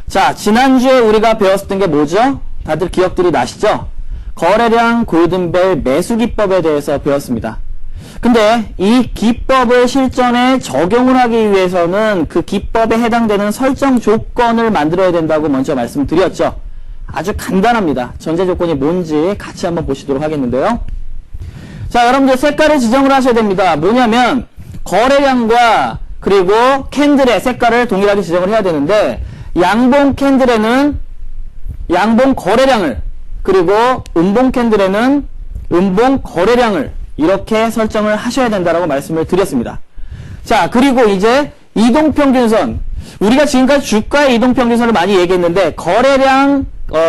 자, 지난주에 우리가 배웠던 게 뭐죠? 다들 기억들이 나시죠? 거래량 골든벨 매수 기법에 대해서 배웠습니다. 근데 이 기법을 실전에 적용을 하기 위해서는 그 기법에 해당되는 설정 조건을 만들어야 된다고 먼저 말씀드렸죠. 아주 간단합니다. 전제 조건이 뭔지 같이 한번 보시도록 하겠는데요. 자, 여러분들 색깔을 지정을 하셔야 됩니다. 뭐냐면 거래량과 그리고 캔들의 색깔을 동일하게 지정을 해야 되는데, 양봉 캔들에는 양봉 거래량을, 그리고 음봉 캔들에는 음봉 거래량을 이렇게 설정을 하셔야 된다라고 말씀을 드렸습니다. 자, 그리고 이제 이동평균선, 우리가 지금까지 주가의 이동평균선을 많이 얘기했는데 거래량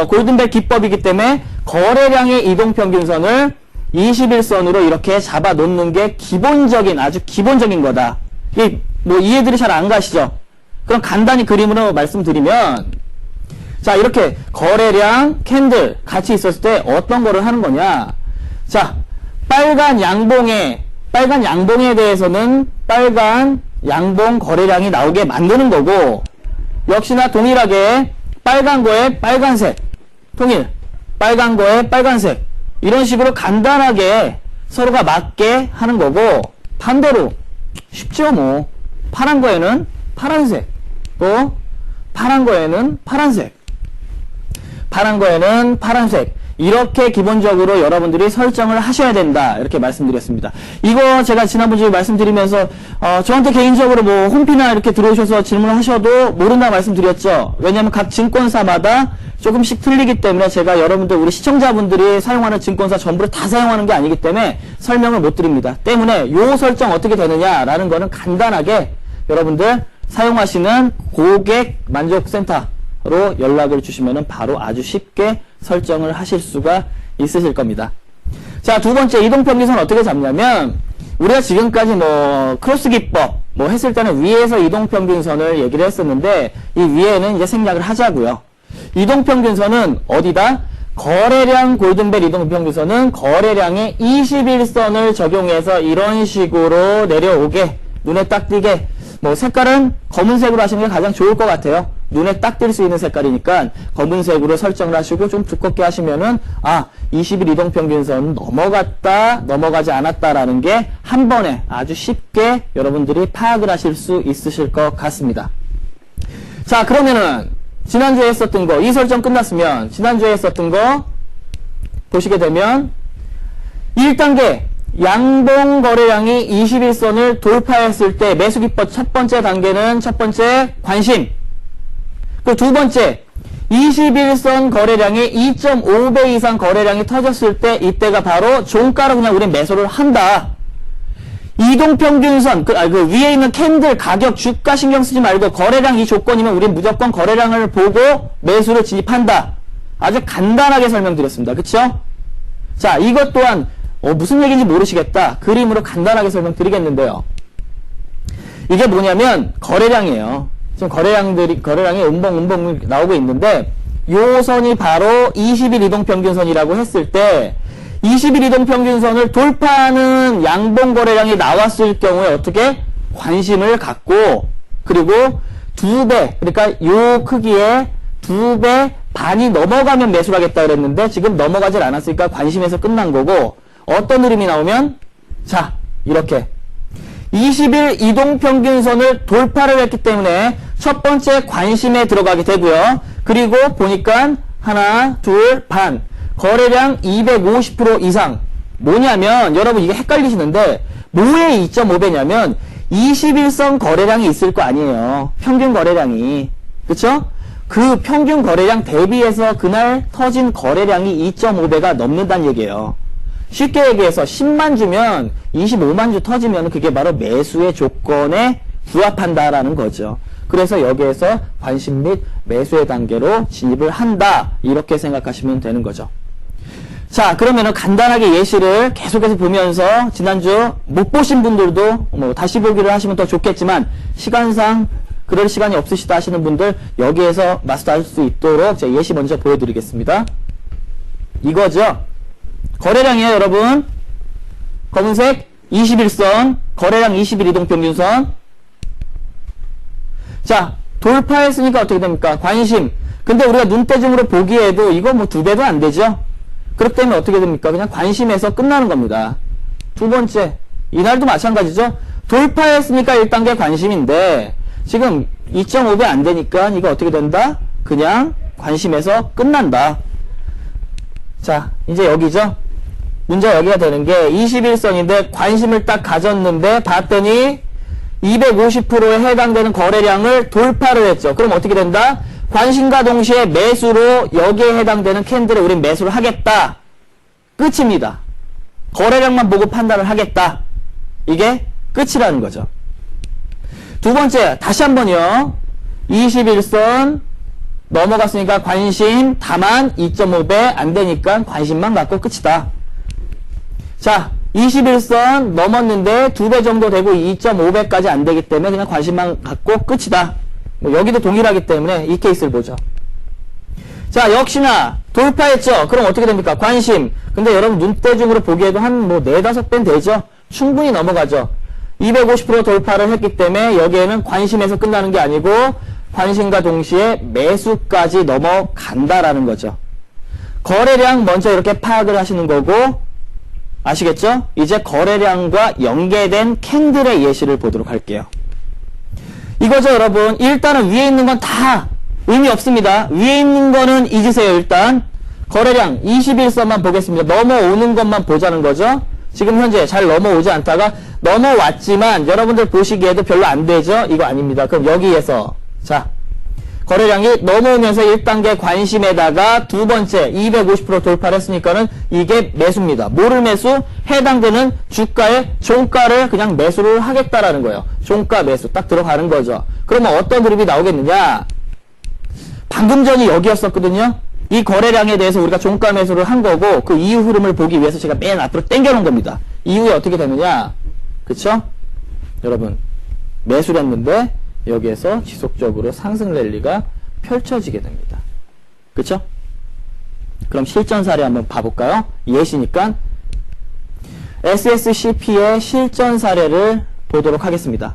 골든벨 기법이기 때문에 거래량의 이동평균선을 21선으로 이렇게 잡아 놓는 게 기본적인, 아주 기본적인 거다. 뭐 이해들이 잘 안 가시죠? 그럼 간단히 그림으로 말씀드리면, 자, 이렇게 거래량, 캔들 같이 있었을 때 어떤 거를 하는 거냐? 자, 빨간 양봉에 대해서는 빨간 양봉 거래량이 나오게 만드는 거고, 역시나 동일하게 빨간 거에 빨간색, 통일, 빨간 거에 빨간색, 이런 식으로 간단하게 서로가 맞게 하는 거고, 반대로 쉽죠 뭐. 파란 거에는 파란색, 또 파란 거에는 파란색, 파란 거에는 파란색, 이렇게 기본적으로 여러분들이 설정을 하셔야 된다, 이렇게 말씀드렸습니다. 이거 제가 지난번에 말씀드리면서 저한테 개인적으로 뭐 홈피나 이렇게 들어오셔서 질문을 하셔도 모른다 말씀드렸죠. 왜냐하면 각 증권사마다 조금씩 틀리기 때문에 제가 여러분들, 우리 시청자분들이 사용하는 증권사 전부를 다 사용하는 게 아니기 때문에 설명을 못 드립니다. 때문에 요 설정 어떻게 되느냐라는 거는 간단하게 여러분들 사용하시는 고객 만족센터로 연락을 주시면은 바로 아주 쉽게 설정을 하실 수가 있으실 겁니다. 자, 두 번째, 이동평균선 어떻게 잡냐면, 우리가 지금까지 뭐 크로스 기법 뭐 했을 때는 위에서 이동평균선을 얘기를 했었는데, 이 위에는 이제 생략을 하자고요. 이동평균선은 어디다? 거래량 골든벨 이동평균선은 거래량의 21선을 적용해서 이런 식으로 내려오게, 눈에 딱 띄게, 뭐 색깔은 검은색으로 하시는 게 가장 좋을 것 같아요. 눈에 딱 띌 수 있는 색깔이니까 검은색으로 설정을 하시고 좀 두껍게 하시면은 20일 이동평균선 넘어갔다, 넘어가지 않았다라는 게 한 번에 아주 쉽게 여러분들이 파악을 하실 수 있으실 것 같습니다. 자, 그러면은 지난주에 했었던 거, 이 설정 끝났으면 지난주에 했었던 거 보시게 되면 1단계 양봉 거래량이 21선을 돌파했을 때 매수기법 첫 번째 단계는 첫 번째 관심, 그 두 번째 21선 거래량이 2.5배 이상 거래량이 터졌을 때 이때가 바로 종가로 그냥 우린 매수를 한다. 이동평균선, 그 위에 있는 캔들 가격 주가 신경 쓰지 말고 거래량 이 조건이면 우린 무조건 거래량을 보고 매수를 진입한다. 아주 간단하게 설명드렸습니다. 그쵸? 자, 이것 또한 무슨 얘기인지 모르시겠다. 그림으로 간단하게 설명드리겠는데요. 이게 뭐냐면 거래량이에요. 지금 거래량이 음봉 나오고 있는데, 요 선이 바로 20일 이동평균선이라고 했을 때 20일 이동평균선을 돌파하는 양봉 거래량이 나왔을 경우에 어떻게? 관심을 갖고, 그리고 2배, 그러니까 요 크기에 2배 반이 넘어가면 매수를 하겠다 그랬는데 지금 넘어가질 않았으니까 관심에서 끝난 거고, 어떤 흐름이 나오면, 자, 이렇게 20일 이동평균선을 돌파를 했기 때문에 첫 번째 관심에 들어가게 되고요. 그리고 보니까 하나, 둘, 반, 거래량 250% 이상. 뭐냐면 여러분 이게 헷갈리시는데 뭐의 2.5배냐면 21선 거래량이 있을 거 아니에요. 평균 거래량이. 그쵸? 그 평균 거래량 대비해서 그날 터진 거래량이 2.5배가 넘는다는 얘기예요. 쉽게 얘기해서 10만 주면 25만 주 터지면 그게 바로 매수의 조건에 부합한다라는 거죠. 그래서 여기에서 관심 및 매수의 단계로 진입을 한다, 이렇게 생각하시면 되는 거죠. 자, 그러면은 간단하게 예시를 계속해서 보면서 지난주 못 보신 분들도 뭐 다시 보기를 하시면 더 좋겠지만 시간상 그럴 시간이 없으시다 하시는 분들 여기에서 마스터할 수 있도록 제가 예시 먼저 보여드리겠습니다. 이거죠. 거래량이에요, 여러분. 검은색 21선, 거래량 20일 이동평균선. 자, 돌파했으니까 어떻게 됩니까? 관심. 근데 우리가 눈대중으로 보기에도 이거 뭐 2배도 안 되죠? 그렇기 때문에 어떻게 됩니까? 그냥 관심에서 끝나는 겁니다. 두 번째, 이날도 마찬가지죠? 돌파했으니까 1단계 관심인데, 지금 2.5배 안 되니까 이거 어떻게 된다? 그냥 관심에서 끝난다. 자, 이제 여기죠? 문제가 여기가 되는 게 21선인데 관심을 딱 가졌는데 봤더니 250%에 해당되는 거래량을 돌파를 했죠. 그럼 어떻게 된다? 관심과 동시에 매수로 여기에 해당되는 캔들에 우린 매수를 하겠다. 끝입니다. 거래량만 보고 판단을 하겠다. 이게 끝이라는 거죠. 두 번째, 다시 한번요. 21선 넘어갔으니까 관심, 다만 2.5배 안 되니까 관심만 갖고 끝이다. 자, 21선 넘었는데 2배 정도 되고 2.5배까지 안 되기 때문에 그냥 관심만 갖고 끝이다. 뭐 여기도 동일하기 때문에 이 케이스를 보죠. 자, 역시나 돌파했죠. 그럼 어떻게 됩니까? 관심. 근데 여러분 눈대중으로 보기에도 한 뭐 4, 5배는 되죠. 충분히 넘어가죠. 250% 돌파를 했기 때문에 여기에는 관심에서 끝나는 게 아니고 관심과 동시에 매수까지 넘어간다라는 거죠. 거래량 먼저 이렇게 파악을 하시는 거고, 아시겠죠? 이제 거래량과 연계된 캔들의 예시를 보도록 할게요. 이거죠, 여러분. 일단은 위에 있는 건 다 의미 없습니다. 위에 있는 거는 잊으세요, 일단. 거래량 21선만 보겠습니다. 넘어오는 것만 보자는 거죠. 지금 현재 잘 넘어오지 않다가 넘어왔지만 여러분들 보시기에도 별로 안 되죠? 이거 아닙니다. 그럼 여기에서 자, 거래량이 넘어오면서 1단계 관심에다가 두 번째 250% 돌파를 했으니까는 이게 매수입니다. 뭐를 매수? 해당되는 주가의 종가를 그냥 매수를 하겠다라는 거예요. 종가 매수 딱 들어가는 거죠. 그러면 어떤 그룹이 나오겠느냐? 방금 전이 여기였었거든요. 이 거래량에 대해서 우리가 종가 매수를 한 거고 그 이후 흐름을 보기 위해서 제가 맨 앞으로 당겨 놓은 겁니다. 이후에 어떻게 되느냐? 그쵸? 여러분, 매수를 했는데 여기에서 지속적으로 상승 랠리가 펼쳐지게 됩니다. 그쵸? 그럼 실전 사례 한번 봐볼까요? 예시니까 SSCP의 실전 사례를 보도록 하겠습니다.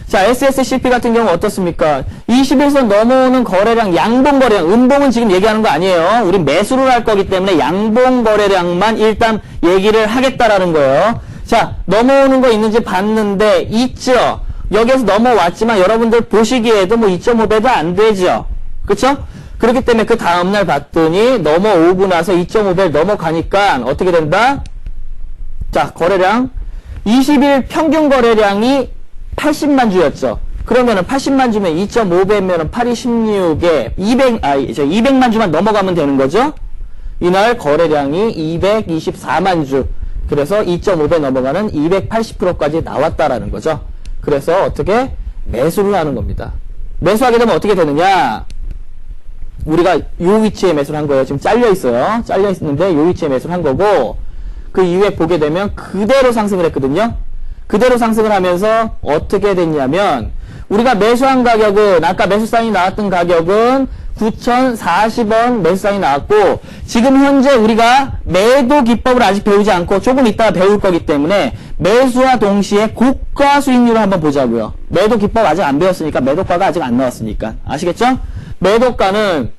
자, SSCP 같은 경우 어떻습니까? 21선 넘어오는 거래량, 양봉 거래량, 음봉은 지금 얘기하는 거 아니에요. 우린 매수를 할 거기 때문에 양봉 거래량만 일단 얘기를 하겠다라는 거예요. 자, 넘어오는 거 있는지 봤는데 있죠? 여기에서 넘어왔지만 여러분들 보시기에도 뭐 2.5배도 안 되죠? 그쵸? 그렇기 때문에 그 다음날 봤더니 넘어오고 나서 2.5배를 넘어가니까 어떻게 된다? 자, 거래량 20일 평균 거래량이 80만 주였죠. 그러면은 80만 주면 2.5배면은 8이 16에 200만 주만 넘어가면 되는 거죠. 이날 거래량이 224만 주. 그래서 2.5배 넘어가는 280%까지 나왔다라는 거죠. 그래서 어떻게 매수를 하는 겁니다. 매수하게 되면 어떻게 되느냐? 우리가 요 위치에 매수를 한 거예요. 지금 잘려 있어요. 잘려 있는데 요 위치에 매수를 한 거고 그 이후에 보게 되면 그대로 상승을 했거든요. 그대로 상승을 하면서 어떻게 됐냐면 우리가 매수한 가격은 아까 매수사인이 나왔던 가격은 9,040원 매수사인이 나왔고 지금 현재 우리가 매도 기법을 아직 배우지 않고 조금 이따가 배울 거기 때문에 매수와 동시에 고가 수익률을 한번 보자고요. 매도 기법 아직 안 배웠으니까 매도가가 아직 안 나왔으니까 아시겠죠? 매도가는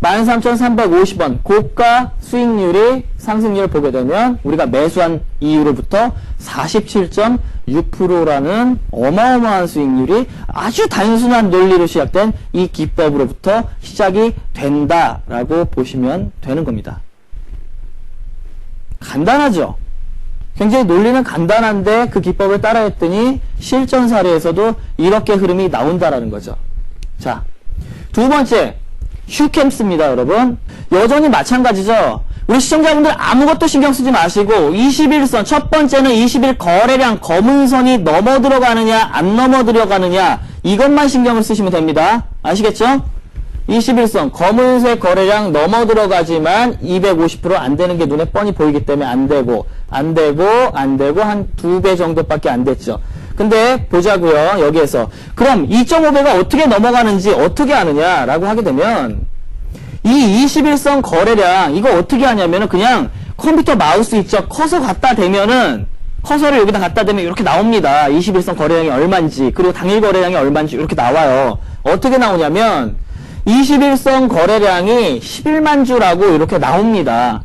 13,350원 고가 수익률이 상승률을 보게 되면 우리가 매수한 이후로부터 47.6%라는 어마어마한 수익률이 아주 단순한 논리로 시작된 이 기법으로부터 시작이 된다라고 보시면 되는 겁니다. 간단하죠? 굉장히 논리는 간단한데 그 기법을 따라했더니 실전 사례에서도 이렇게 흐름이 나온다라는 거죠. 자, 두 번째 슈캠스입니다, 여러분. 여전히 마찬가지죠. 우리 시청자분들 아무것도 신경 쓰지 마시고 21선 첫 번째는 20일 거래량 검은 선이 넘어 들어가느냐 안 넘어 들어가느냐 이것만 신경을 쓰시면 됩니다. 아시겠죠? 21선 검은색 거래량 넘어 들어가지만 250% 안 되는 게 눈에 뻔히 보이기 때문에 안 되고 한 2배 정도밖에 안 됐죠. 근데 보자고요. 여기에서 그럼 2.5배가 어떻게 넘어가는지 어떻게 하느냐라고 하게 되면 이 21선 거래량 이거 어떻게 하냐면은 그냥 컴퓨터 마우스 있죠. 커서 갖다 대면은 커서를 여기다 갖다 대면 이렇게 나옵니다. 21선 거래량이 얼마인지 그리고 당일 거래량이 얼마인지 이렇게 나와요. 어떻게 나오냐면 21선 거래량이 11만 주라고 이렇게 나옵니다.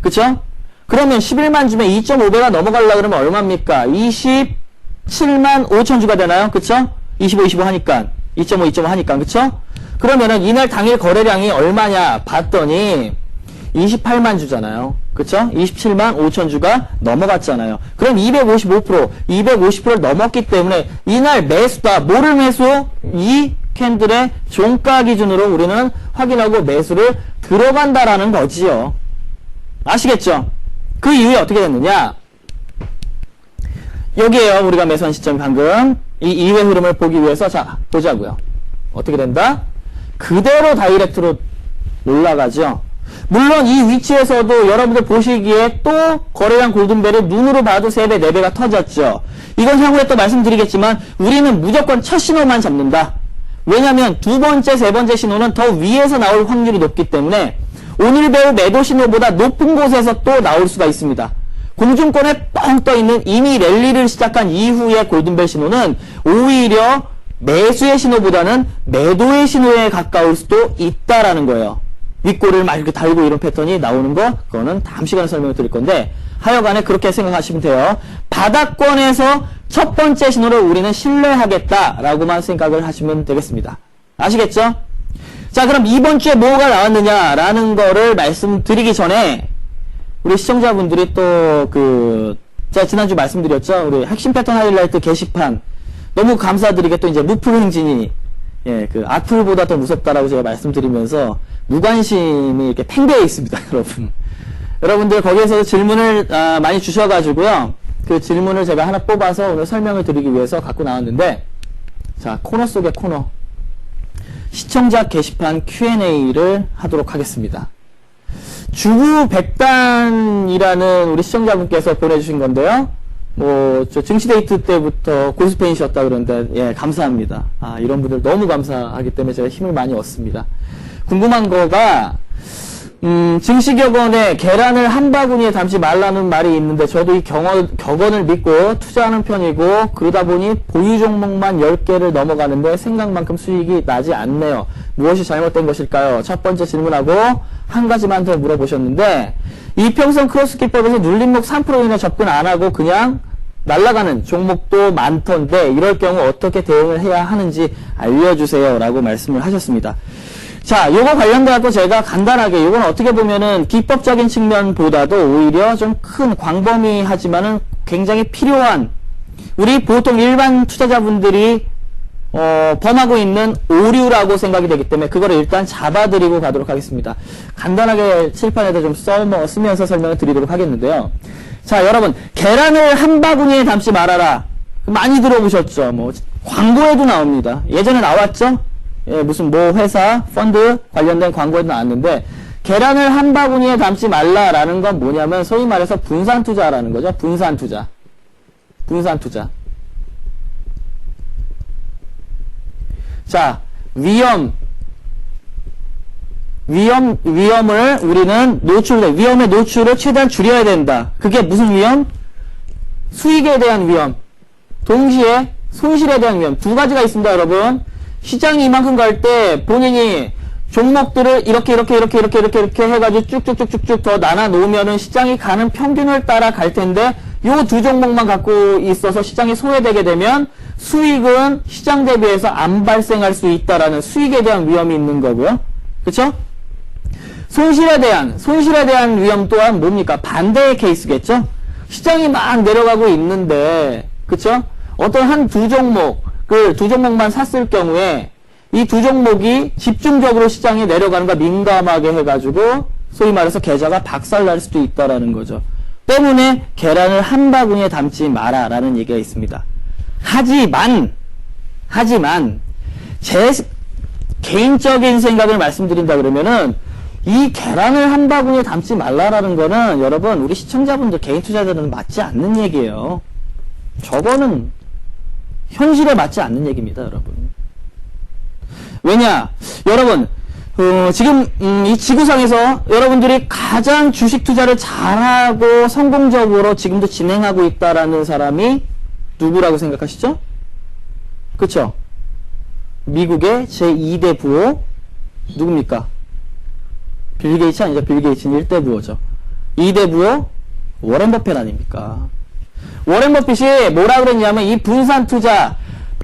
그쵸? 그러면 11만 주면 2.5배가 넘어가려고 그러면 얼마입니까? 27만 5천 주가 되나요? 그쵸? 25, 25 하니까 2.5, 2.5 하니까 그쵸? 그러면은 이날 당일 거래량이 얼마냐 봤더니 28만 주잖아요. 그쵸? 27만 5천 주가 넘어갔잖아요. 그럼 250%를 넘었기 때문에 이날 매수다. 뭐를 매수? 이 캔들의 종가 기준으로 우리는 확인하고 매수를 들어간다라는 거지요. 아시겠죠? 그 이후에 어떻게 됐느냐? 여기에요. 우리가 매수한 시점이 방금 이 이후의 흐름을 보기 위해서 자 보자고요. 어떻게 된다? 그대로 다이렉트로 올라가죠. 물론 이 위치에서도 여러분들 보시기에 또 거래량 골든벨이 눈으로 봐도 3배, 4배가 터졌죠. 이건 향후에 또 말씀드리겠지만 우리는 무조건 첫 신호만 잡는다. 왜냐하면 두 번째, 세 번째 신호는 더 위에서 나올 확률이 높기 때문에 오늘 배우 매도 신호보다 높은 곳에서 또 나올 수가 있습니다. 공중권에 뻥 떠있는 이미 랠리를 시작한 이후의 골든벨 신호는 오히려 매수의 신호보다는 매도의 신호에 가까울 수도 있다라는 거예요. 윗골을 막 이렇게 달고 이런 패턴이 나오는 거, 그거는 다음 시간에 설명을 드릴 건데, 하여간에 그렇게 생각하시면 돼요. 바닥권에서 첫 번째 신호를 우리는 신뢰하겠다라고만 생각을 하시면 되겠습니다. 아시겠죠? 자, 그럼 이번 주에 뭐가 나왔느냐라는 거를 말씀드리기 전에, 우리 시청자분들이 또 제가 지난주 말씀드렸죠? 우리 핵심 패턴 하이라이트 게시판. 너무 감사드리게 또 이제 무풀 행진이, 악플보다 더 무섭다라고 제가 말씀드리면서 무관심이 이렇게 팽배해 있습니다, 여러분. 여러분들 거기에서 질문을 많이 주셔가지고요. 그 질문을 제가 하나 뽑아서 오늘 설명을 드리기 위해서 갖고 나왔는데, 자, 코너 속의 코너. 시청자 게시판 Q&A를 하도록 하겠습니다. 주부 100단이라는 우리 시청자분께서 보내주신 건데요. 저 증시데이트 때부터 골수팬이셨다 그러는데, 예, 감사합니다. 이런 분들 너무 감사하기 때문에 제가 힘을 많이 얻습니다. 궁금한 거가, 증시격언에 계란을 한 바구니에 담지 말라는 말이 있는데, 저도 이 격언을 믿고 투자하는 편이고, 그러다 보니 보유 종목만 10개를 넘어가는데 생각만큼 수익이 나지 않네요. 무엇이 잘못된 것일까요? 첫 번째 질문하고, 한 가지만 더 물어보셨는데, 이평선 크로스 기법에서 눌림목 3% 이내 접근 안 하고 그냥 날아가는 종목도 많던데 이럴 경우 어떻게 대응을 해야 하는지 알려주세요 라고 말씀을 하셨습니다. 자, 요거 관련돼서 제가 간단하게 요건 어떻게 보면은 기법적인 측면보다도 오히려 좀 큰 광범위하지만은 굉장히 필요한 우리 보통 일반 투자자분들이 범하고 있는 오류라고 생각이 되기 때문에 그거를 일단 잡아드리고 가도록 하겠습니다. 간단하게 칠판에다 좀 쓰면서 설명을 드리도록 하겠는데요. 자, 여러분, 계란을 한 바구니에 담지 말아라. 많이 들어보셨죠? 광고에도 나옵니다. 예전에 나왔죠? 예, 무슨 회사, 펀드 관련된 광고에도 나왔는데, 계란을 한 바구니에 담지 말라라는 건 뭐냐면, 소위 말해서 분산 투자라는 거죠. 분산 투자. 자, 위험을 우리는 위험의 노출을 최대한 줄여야 된다. 그게 무슨 위험? 수익에 대한 위험. 동시에 손실에 대한 위험. 두 가지가 있습니다, 여러분. 시장이 이만큼 갈 때 본인이 종목들을 이렇게 해가지고 쭉쭉쭉쭉쭉 더 나눠 놓으면은 시장이 가는 평균을 따라 갈 텐데, 요 두 종목만 갖고 있어서 시장이 소외되게 되면 수익은 시장 대비해서 안 발생할 수 있다라는 수익에 대한 위험이 있는 거고요. 그쵸? 손실에 대한 위험 또한 뭡니까? 반대의 케이스겠죠? 시장이 막 내려가고 있는데, 그쵸? 어떤 한 두 종목, 두 종목만 샀을 경우에 이 두 종목이 집중적으로 시장에 내려가는 거 민감하게 해가지고 소위 말해서 계좌가 박살날 수도 있다라는 거죠. 때문에 계란을 한 바구니에 담지 마라라는 얘기가 있습니다. 하지만 제 개인적인 생각을 말씀드린다 그러면은 이 계란을 한 바구니에 담지 말라라는 거는 여러분 우리 시청자분들 개인 투자자들은 맞지 않는 얘기예요. 저거는 현실에 맞지 않는 얘기입니다, 여러분. 왜냐, 여러분 지금 이 지구상에서 여러분들이 가장 주식 투자를 잘하고 성공적으로 지금도 진행하고 있다라는 사람이 누구라고 생각하시죠? 그쵸? 미국의 제2대 부호 누굽니까? 빌 게이츠 아니죠? 빌 게이츠는 1대 부호죠. 2대 부호 워렌 버핏 아닙니까? 워렌 버핏이 뭐라 그랬냐면 이 분산 투자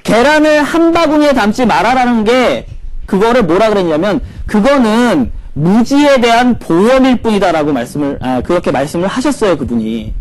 계란을 한 바구니에 담지 말아라는 게 그거를 뭐라 그랬냐면 그거는 무지에 대한 보험일 뿐이다라고 그렇게 말씀을 하셨어요, 그분이.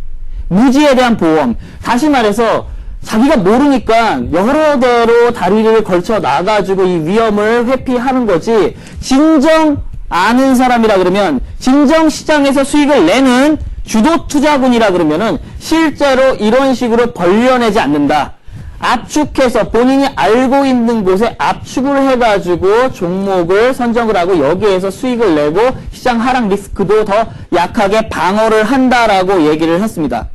무지에 대한 보험. 다시 말해서 자기가 모르니까 여러 대로 다리를 걸쳐 나가지고 이 위험을 회피하는 거지. 진정 아는 사람이라 그러면 진정 시장에서 수익을 내는 주도 투자군이라 그러면은 실제로 이런 식으로 벌려내지 않는다. 압축해서 본인이 알고 있는 곳에 압축을 해가지고 종목을 선정을 하고 여기에서 수익을 내고 시장 하락 리스크도 더 약하게 방어를 한다라고 얘기를 했습니다.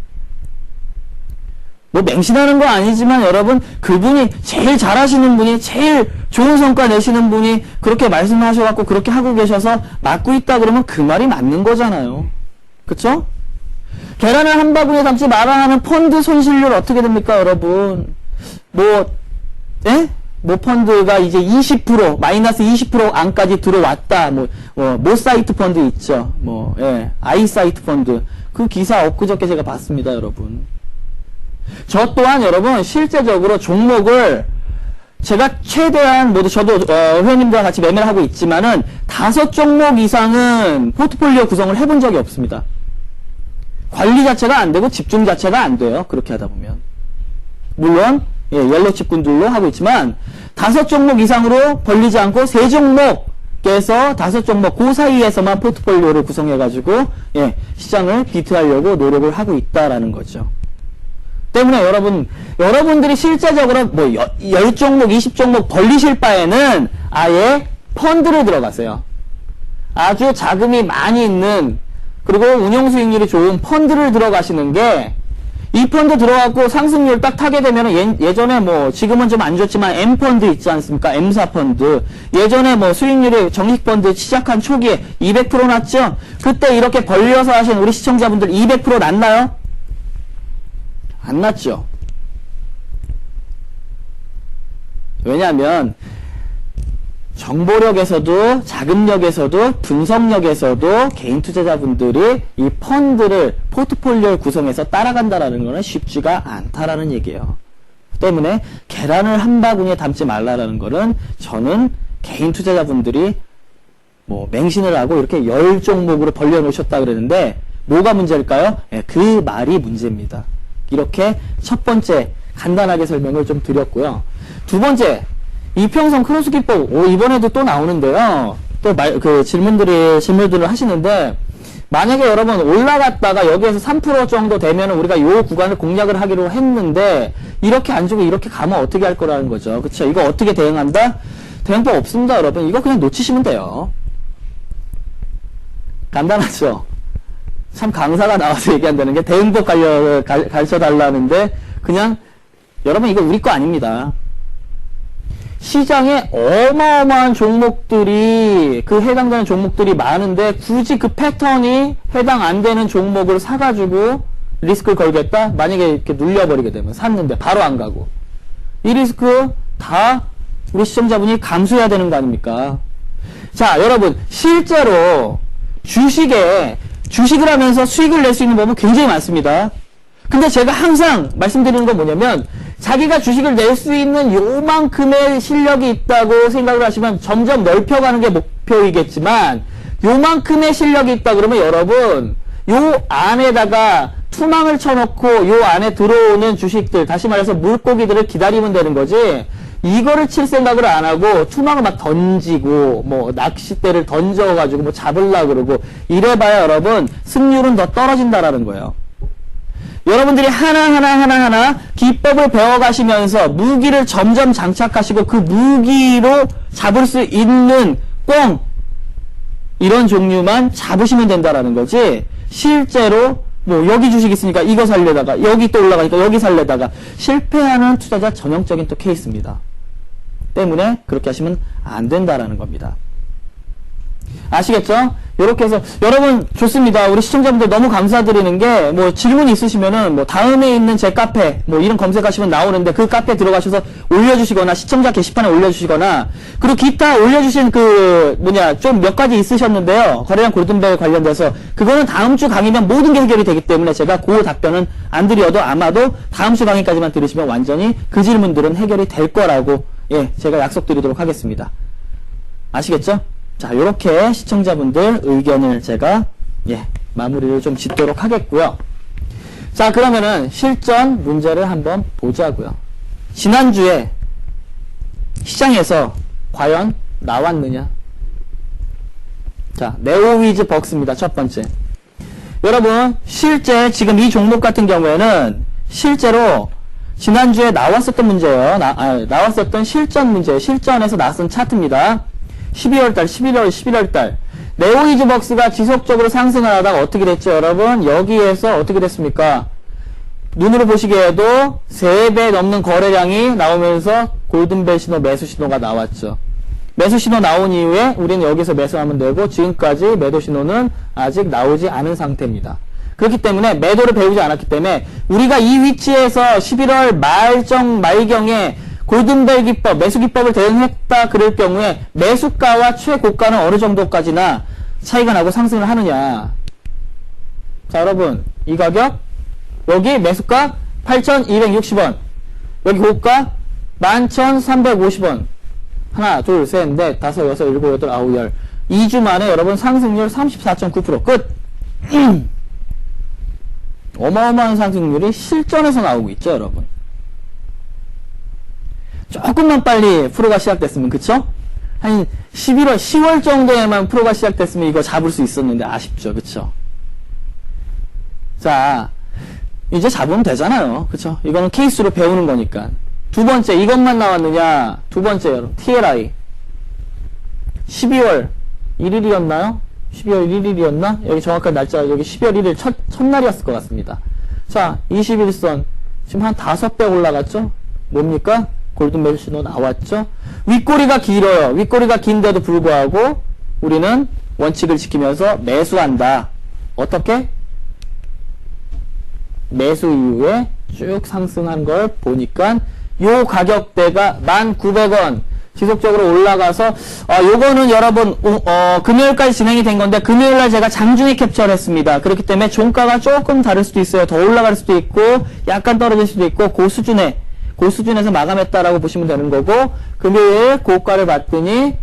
뭐 맹신하는 거 아니지만 여러분 그분이 제일 잘하시는 분이 제일 좋은 성과 내시는 분이 그렇게 말씀하셔갖고 그렇게 하고 계셔서 맞고 있다 그러면 그 말이 맞는 거잖아요. 그쵸? 계란을 한 바구니에 담지 말아 하는 펀드 손실률 어떻게 됩니까 여러분? 뭐 펀드가 이제 20% 마이너스 20% 안까지 들어왔다. 모사이트 펀드 있죠. 아이사이트 펀드. 그 기사 엊그저께 제가 봤습니다, 여러분. 저 또한 여러분 실제적으로 종목을 제가 최대한 저도 회원님들과 같이 매매를 하고 있지만은 5종목 이상은 포트폴리오 구성을 해본 적이 없습니다. 관리 자체가 안 되고 집중 자체가 안 돼요. 그렇게 하다 보면. 물론 옐로 칩군들로 하고 있지만 5종목 이상으로 벌리지 않고 3종목에서 5종목 그 사이에서만 포트폴리오를 구성해가지고 시장을 비트하려고 노력을 하고 있다라는 거죠. 때문에 여러분들이 실제적으로 10종목, 20종목 벌리실 바에는 아예 펀드를 들어가세요. 아주 자금이 많이 있는 그리고 운용 수익률이 좋은 펀드를 들어가시는 게 이 펀드 들어가고 상승률 딱 타게 되면 예전에 지금은 좀 안 좋지만 M펀드 있지 않습니까? M사 펀드. 예전에 수익률이 정식펀드 시작한 초기에 200% 났죠? 그때 이렇게 벌려서 하신 우리 시청자분들 200% 났나요? 안 났죠? 왜냐하면 정보력에서도 자금력에서도 분석력에서도 개인 투자자분들이 이 펀드를 포트폴리오를 구성해서 따라간다라는 것은 쉽지가 않다라는 얘기예요. 때문에 계란을 한 바구니에 담지 말라라는 것은 저는 개인 투자자분들이 맹신을 하고 이렇게 10종목으로 벌려놓으셨다 그랬는데 뭐가 문제일까요? 그 말이 문제입니다. 이렇게 첫 번째 간단하게 설명을 좀 드렸고요. 두 번째 이평선 크로스 기법 이번에도 또 나오는데요. 또 질문들을 하시는데 만약에 여러분 올라갔다가 여기에서 3% 정도 되면 우리가 요 구간을 공략을 하기로 했는데 이렇게 안 주고 이렇게 가면 어떻게 할 거라는 거죠. 그쵸? 이거 어떻게 대응한다? 대응법 없습니다, 여러분. 이거 그냥 놓치시면 돼요. 간단하죠? 참 강사가 나와서 얘기한다는 게 대응법 가르쳐 달라는데 그냥 여러분 이거 우리 거 아닙니다. 시장에 어마어마한 종목들이 해당되는 종목들이 많은데 굳이 그 패턴이 해당 안 되는 종목을 사가지고 리스크를 걸겠다? 만약에 이렇게 눌려버리게 되면 샀는데 바로 안 가고 이 리스크 다 우리 시청자분이 감수해야 되는 거 아닙니까? 자, 여러분 실제로 주식을 하면서 수익을 낼 수 있는 법은 굉장히 많습니다. 근데 제가 항상 말씀드리는 건 뭐냐면 자기가 주식을 낼 수 있는 요만큼의 실력이 있다고 생각을 하시면 점점 넓혀가는 게 목표이겠지만 요만큼의 실력이 있다 그러면 여러분 요 안에다가 투망을 쳐놓고 요 안에 들어오는 주식들 다시 말해서 물고기들을 기다리면 되는 거지 이거를 칠 생각을 안 하고 투망을 막 던지고 낚싯대를 던져가지고 잡으려고 그러고 이래봐야 여러분 승률은 더 떨어진다라는 거예요. 여러분들이 하나하나 기법을 배워가시면서 무기를 점점 장착하시고 그 무기로 잡을 수 있는 꽁 이런 종류만 잡으시면 된다라는 거지 실제로 여기 주식 있으니까 이거 살려다가 여기 또 올라가니까 여기 살려다가 실패하는 투자자 전형적인 또 케이스입니다. 때문에 그렇게 하시면 안 된다라는 겁니다. 아시겠죠? 이렇게 해서 여러분 좋습니다. 우리 시청자분들 너무 감사드리는 게 뭐 질문 있으시면은 뭐 다음에 있는 제 카페 뭐 이런 검색하시면 나오는데 그 카페 들어가셔서 올려주시거나 시청자 게시판에 올려주시거나 그리고 기타 올려주신 그 뭐냐 좀 몇 가지 있으셨는데요. 거래량 골든벨 관련돼서 그거는 다음 주 강의면 모든 게 해결이 되기 때문에 제가 그 답변은 안 드려도 아마도 다음 주 강의까지만 들으시면 완전히 그 질문들은 해결이 될 거라고 예 제가 약속드리도록 하겠습니다. 아시겠죠? 자, 요렇게 시청자분들 의견을 제가, 예, 마무리를 좀 짓도록 하겠고요. 자, 그러면은 실전 문제를 한번 보자고요. 지난주에 시장에서 과연 나왔느냐? 자, 네오위즈 벅스입니다. 첫 번째. 여러분, 실제 지금 이 종목 같은 경우에는 실제로 지난주에 나왔었던 문제예요. 나왔었던 실전 문제, 실전에서 나왔던 차트입니다. 12월달, 11월달. 네오이즈벅스가 지속적으로 상승을 하다가 어떻게 됐죠, 여러분? 여기에서 어떻게 됐습니까? 눈으로 보시기에도 3배 넘는 거래량이 나오면서 골든벨 신호, 매수 신호가 나왔죠. 매수 신호 나온 이후에 우리는 여기서 매수하면 되고 지금까지 매도 신호는 아직 나오지 않은 상태입니다. 그렇기 때문에 매도를 배우지 않았기 때문에 우리가 이 위치에서 11월 말경에 골든벨 기법, 매수 기법을 대응했다 그럴 경우에 매수가와 최고가는 어느 정도까지나 차이가 나고 상승을 하느냐. 자, 여러분, 이 가격, 여기 매수가 8,260원, 여기 고가 11,350원. 하나, 둘, 셋, 넷, 다섯, 여섯, 일곱, 여덟, 아홉, 열. 2주 만에 여러분 상승률 34.9% 끝. 어마어마한 상승률이 실전에서 나오고 있죠, 여러분. 조금만 빨리 프로가 시작됐으면, 그쵸? 한 11월, 10월 정도에만 프로가 시작됐으면 이거 잡을 수 있었는데 아쉽죠, 그쵸? 자, 이제 잡으면 되잖아요, 그쵸? 이거는 케이스로 배우는 거니까. 두 번째, 이것만 나왔느냐? 두 번째, 여러분, TLI. 12월 1일이었나요? 12월 1일이었나? 여기 정확한 날짜, 여기 12월 1일 첫날이었을 것 같습니다. 자, 21선. 지금 한 5배 올라갔죠? 뭡니까? 골든벨 신호 나왔죠? 윗꼬리가 길어요. 윗꼬리가 긴데도 불구하고 우리는 원칙을 지키면서 매수한다. 어떻게? 매수 이후에 쭉 상승한 걸 보니까 요 가격대가 1,900원 지속적으로 올라가서 요거는 여러분 금요일까지 진행이 된 건데 금요일날 제가 장중에 캡처를 했습니다. 그렇기 때문에 종가가 조금 다를 수도 있어요. 더 올라갈 수도 있고 약간 떨어질 수도 있고 그 수준에서 마감했다라고 보시면 되는 거고 금요일 고가를 봤더니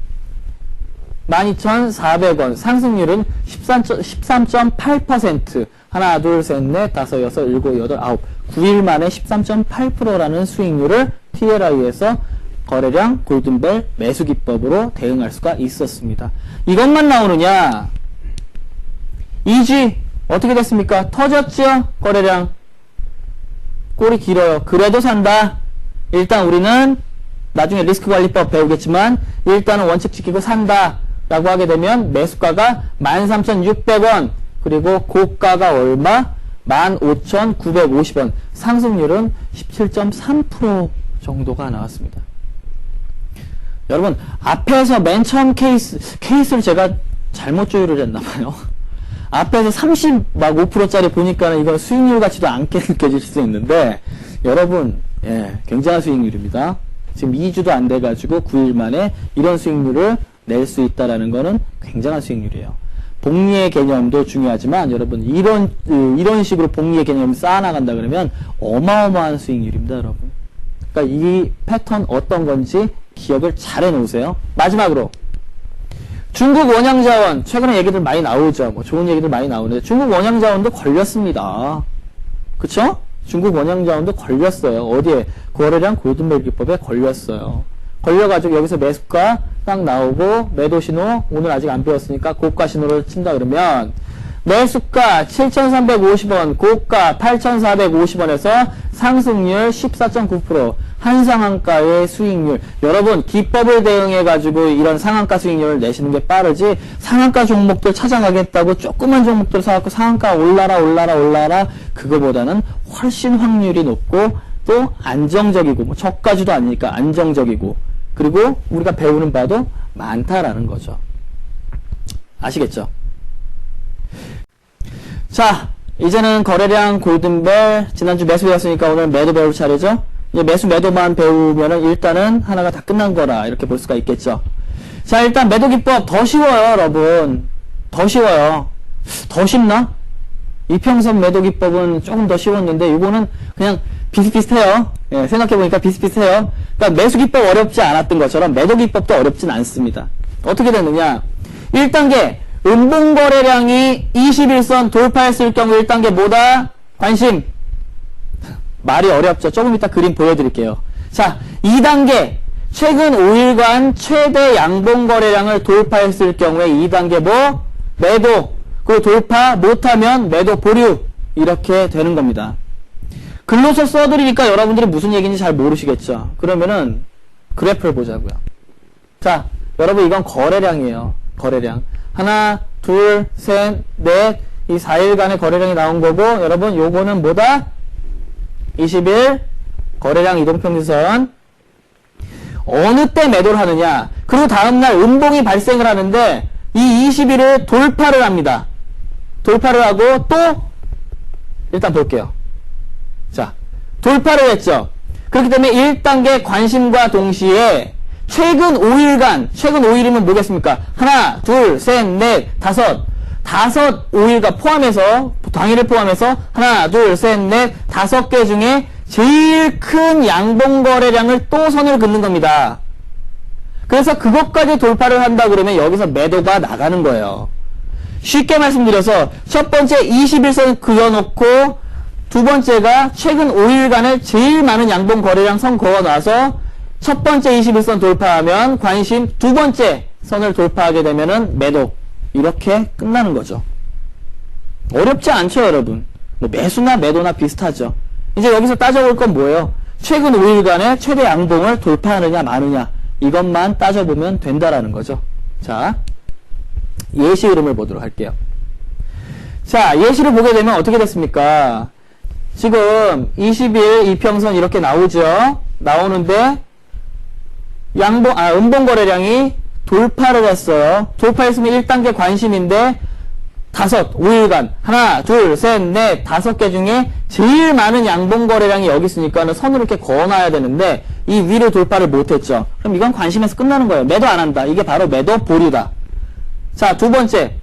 12,400원 상승률은 13.8% 하나 둘셋넷 다섯 여섯 일곱 여덟 아홉 9일 만에 13.8%라는 수익률을 TLI에서 거래량 골든벨 매수 기법으로 대응할 수가 있었습니다. 이것만 나오느냐? 2G 어떻게 됐습니까? 터졌죠? 거래량 꼬리 길어요. 그래도 산다. 일단 우리는 나중에 리스크 관리법 배우겠지만 일단은 원칙 지키고 산다 라고 하게 되면 매수가가 13,600원 그리고 고가가 얼마? 15,950원 상승률은 17.3% 정도가 나왔습니다. 여러분 앞에서 맨 처음 케이스를 제가 잘못 조율을 했나봐요. 앞에서 35%짜리 보니까는 이건 수익률 같지도 않게 느껴질 수 있는데 여러분 예, 굉장한 수익률입니다. 지금 2주도 안 돼가지고 9일 만에 이런 수익률을 낼 수 있다라는 거는 굉장한 수익률이에요. 복리의 개념도 중요하지만 여러분 이런 식으로 복리의 개념을 쌓아나간다 그러면 어마어마한 수익률입니다, 여러분. 그러니까 이 패턴 어떤 건지 기억을 잘 해놓으세요. 마지막으로 중국 원양자원 최근에 얘기들 많이 나오죠. 뭐 좋은 얘기들 많이 나오는데 중국 원양자원도 걸렸습니다. 그쵸? 중국 원양자원도 걸렸어요. 어디에? 거래량 골든벨 기법에 걸렸어요. 걸려가지고 여기서 매수가 딱 나오고 매도 신호 오늘 아직 안 배웠으니까 고가 신호를 친다 그러면 매수가 7,350원 고가 8,450원에서 상승률 14.9% 한상한가의 수익률 여러분 기법을 대응해 가지고 이런 상한가 수익률을 내시는 게 빠르지 상한가 종목들 찾아가겠다고 조그만 종목들 사갖고 상한가 올라라 그거보다는 훨씬 확률이 높고 또 안정적이고 뭐 저가지도 아니니까 안정적이고 그리고 우리가 배우는 바도 많다라는 거죠. 아시겠죠? 자, 이제는 거래량, 골든벨, 지난주 매수 배웠으니까 오늘 매도 배울 차례죠? 이제 매도만 배우면은 일단은 하나가 다 끝난 거라 이렇게 볼 수가 있겠죠. 자, 일단 매도 기법 더 쉬워요, 여러분. 더 쉬워요. 더 쉽나? 이평선 매도 기법은 조금 더 쉬웠는데 이거는 그냥 비슷비슷해요. 예, 생각해보니까 비슷비슷해요. 그러니까 매수 기법 어렵지 않았던 것처럼 매도 기법도 어렵진 않습니다. 어떻게 되느냐? 1단계 음봉거래량이 21선 돌파했을 경우 1단계 뭐다? 관심. 말이 어렵죠. 조금 이따 그림 보여드릴게요. 자, 2단계 최근 5일간 최대 양봉거래량을 돌파했을 경우에 2단계 뭐? 매도. 그리고 돌파 못하면 매도 보류. 이렇게 되는 겁니다. 글로서 써드리니까 여러분들이 무슨 얘기인지 잘 모르시겠죠. 그러면은 그래프를 보자고요. 자, 여러분 이건 거래량이에요. 거래량. 하나, 둘, 셋, 넷, 이 4일간의 거래량이 나온 거고, 여러분 요거는 뭐다? 20일 거래량 이동평균선. 어느 때 매도를 하느냐? 그리고 다음날 음봉이 발생을 하는데 이 20일을 돌파를 합니다. 돌파를 하고 또 일단 볼게요. 자, 돌파를 했죠. 그렇기 때문에 1단계 관심과 동시에 최근 5일간, 최근 5일이면 뭐겠습니까? 하나, 둘, 셋, 넷, 다섯 5일간 포함해서, 당일을 포함해서 하나, 둘, 셋, 넷, 5개 중에 제일 큰 양봉거래량을 또 선을 긋는 겁니다. 그래서 그것까지 돌파를 한다 그러면 여기서 매도가 나가는 거예요. 쉽게 말씀드려서 첫 번째 21선 그어놓고 두 번째가 최근 5일간을 제일 많은 양봉 거래량 선 그어놔서 첫 번째 21선 돌파하면 관심, 두 번째 선을 돌파하게 되면은 매도. 이렇게 끝나는 거죠. 어렵지 않죠, 여러분? 뭐 매수나 매도나 비슷하죠. 이제 여기서 따져볼 건 뭐예요? 최근 5일간의 최대 양봉을 돌파하느냐 마느냐 이것만 따져보면 된다라는 거죠. 자, 예시 흐름을 보도록 할게요. 자, 예시를 보게 되면 어떻게 됐습니까? 지금 20일 이평선 이렇게 나오죠. 나오는데 음봉 거래량이 돌파를 했어요. 돌파했으면 1단계 관심인데 5일간 하나, 둘, 셋, 넷, 5개 중에 제일 많은 양봉 거래량이 여기 있으니까는 선으로 이렇게 그어놔야 되는데 이 위로 돌파를 못했죠. 그럼 이건 관심에서 끝나는 거예요. 매도 안 한다. 이게 바로 매도 보류다. 자, 두 번째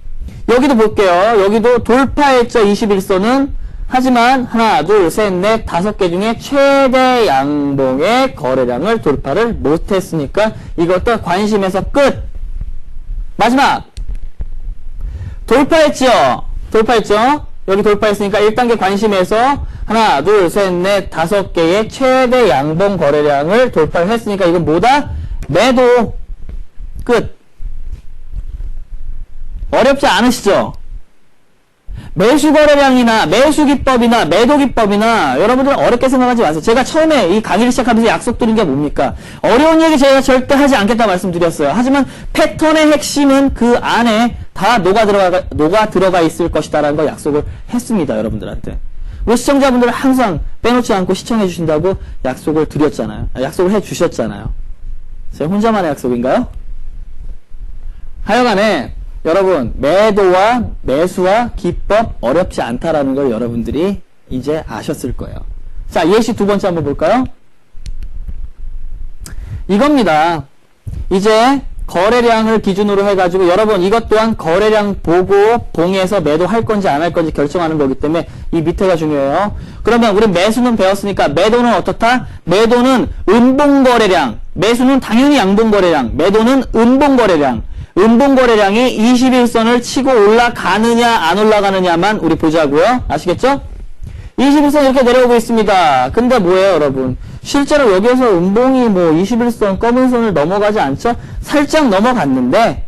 여기도 볼게요. 여기도 돌파했죠. 21선은. 하지만 하나, 둘, 셋, 넷, 5개 중에 최대 양봉의 거래량을 돌파를 못했으니까 이것도 관심에서 끝. 마지막 돌파했죠. 여기 돌파했으니까 1단계 관심에서 하나, 둘, 셋, 넷, 5개의 최대 양봉 거래량을 돌파를 했으니까 이건 뭐다? 매도. 끝. 어렵지 않으시죠? 매수 거래량이나 매수 기법이나 매도 기법이나 여러분들 어렵게 생각하지 마세요. 제가 처음에 이 강의를 시작하면서 약속드린 게 뭡니까? 어려운 얘기 제가 절대 하지 않겠다 말씀드렸어요. 하지만 패턴의 핵심은 그 안에 다 녹아 들어가 있을 것이다라는 걸 약속을 했습니다. 여러분들한테. 우리 시청자분들 항상 빼놓지 않고 시청해 주신다고 약속을 드렸잖아요. 약속을 해 주셨잖아요. 제 혼자만의 약속인가요? 하여간에 여러분 매도와 매수와 기법 어렵지 않다라는 걸 여러분들이 이제 아셨을 거예요. 자, 예시 두 번째 한번 볼까요? 이겁니다. 이제 거래량을 기준으로 해가지고 여러분 이것 또한 거래량 보고 봉에서 매도할 건지 안 할 건지 결정하는 거기 때문에 이 밑에가 중요해요. 그러면 우리 매수는 배웠으니까 매도는 어떻다? 매도는 음봉거래량, 매수는 당연히 양봉거래량, 매도는 음봉거래량. 음봉거래량이 21선을 치고 올라가느냐 안 올라가느냐만 우리 보자고요. 아시겠죠? 21선 이렇게 내려오고 있습니다. 근데 뭐예요, 여러분? 실제로 여기에서 음봉이 뭐 21선 검은 선을 넘어가지 않죠? 살짝 넘어갔는데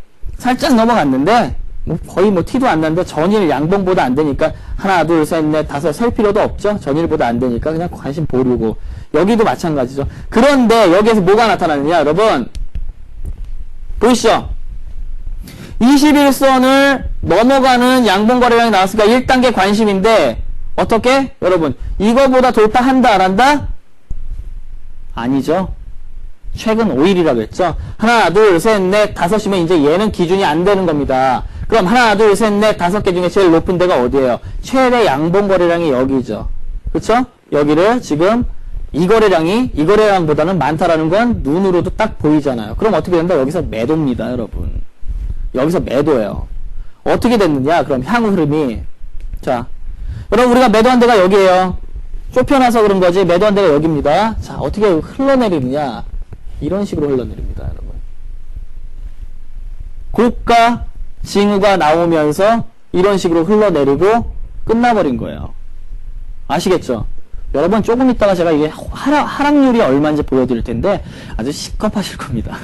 뭐 거의 뭐 티도 안 나는데 전일 양봉보다 안 되니까 하나, 둘, 셋, 넷, 5 셀 필요도 없죠? 전일보다 안 되니까 그냥 관심 보류고. 여기도 마찬가지죠. 그런데 여기에서 뭐가 나타나느냐, 여러분? 보이시죠? 21선을 넘어가는 양봉거래량이 나왔으니까 1단계 관심인데 어떻게? 여러분 이거보다 돌파한다 안 한다? 아니죠. 최근 5일이라고 했죠. 하나, 둘, 셋, 넷, 5이면 이제 얘는 기준이 안 되는 겁니다. 그럼 하나, 둘, 셋, 넷, 5개 중에 제일 높은 데가 어디예요? 최대 양봉 거래량이 여기죠. 그쵸? 여기를 지금 이 거래량보다는 많다라는 건 눈으로도 딱 보이잖아요. 그럼 어떻게 된다? 여기서 매도입니다, 여러분. 여기서 매도예요. 어떻게 됐느냐? 그럼 향후 흐름이. 자, 여러분, 우리가 매도한 데가 여기에요. 좁혀놔서 그런 거지, 매도한 데가 여기입니다. 자, 어떻게 흘러내리느냐? 이런 식으로 흘러내립니다, 여러분. 고가 징후가 나오면서 이런 식으로 흘러내리고 끝나버린 거예요. 아시겠죠? 여러분, 조금 있다가 제가 이게 하락률이 얼마인지 보여드릴 텐데 아주 시겁하실 겁니다.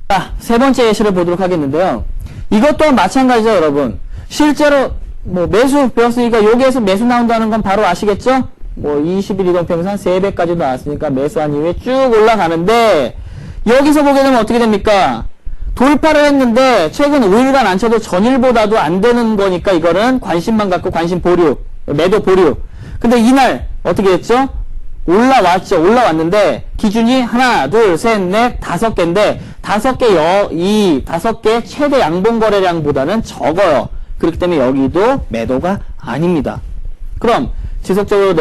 자, 세 번째 예시를 보도록 하겠는데요. 이것 또한 마찬가지죠, 여러분. 실제로 뭐 매수 배웠으니까 여기에서 매수 나온다는 건 바로 아시겠죠? 뭐 20일 이동평균선 3배까지 나왔으니까 매수한 이후에 쭉 올라가는데 여기서 보게 되면 어떻게 됩니까? 돌파를 했는데 최근 5일간 안 쳐도 전일보다도 안 되는 거니까 이거는 관심만 갖고 관심 보류, 매도 보류. 근데 이날 어떻게 했죠? 올라왔죠. 올라왔는데 기준이 하나, 둘, 셋, 넷, 5개인데 5개 최대 양봉 거래량보다는 적어요. 그렇기 때문에 여기도 매도가 아닙니다. 그럼 지속적으로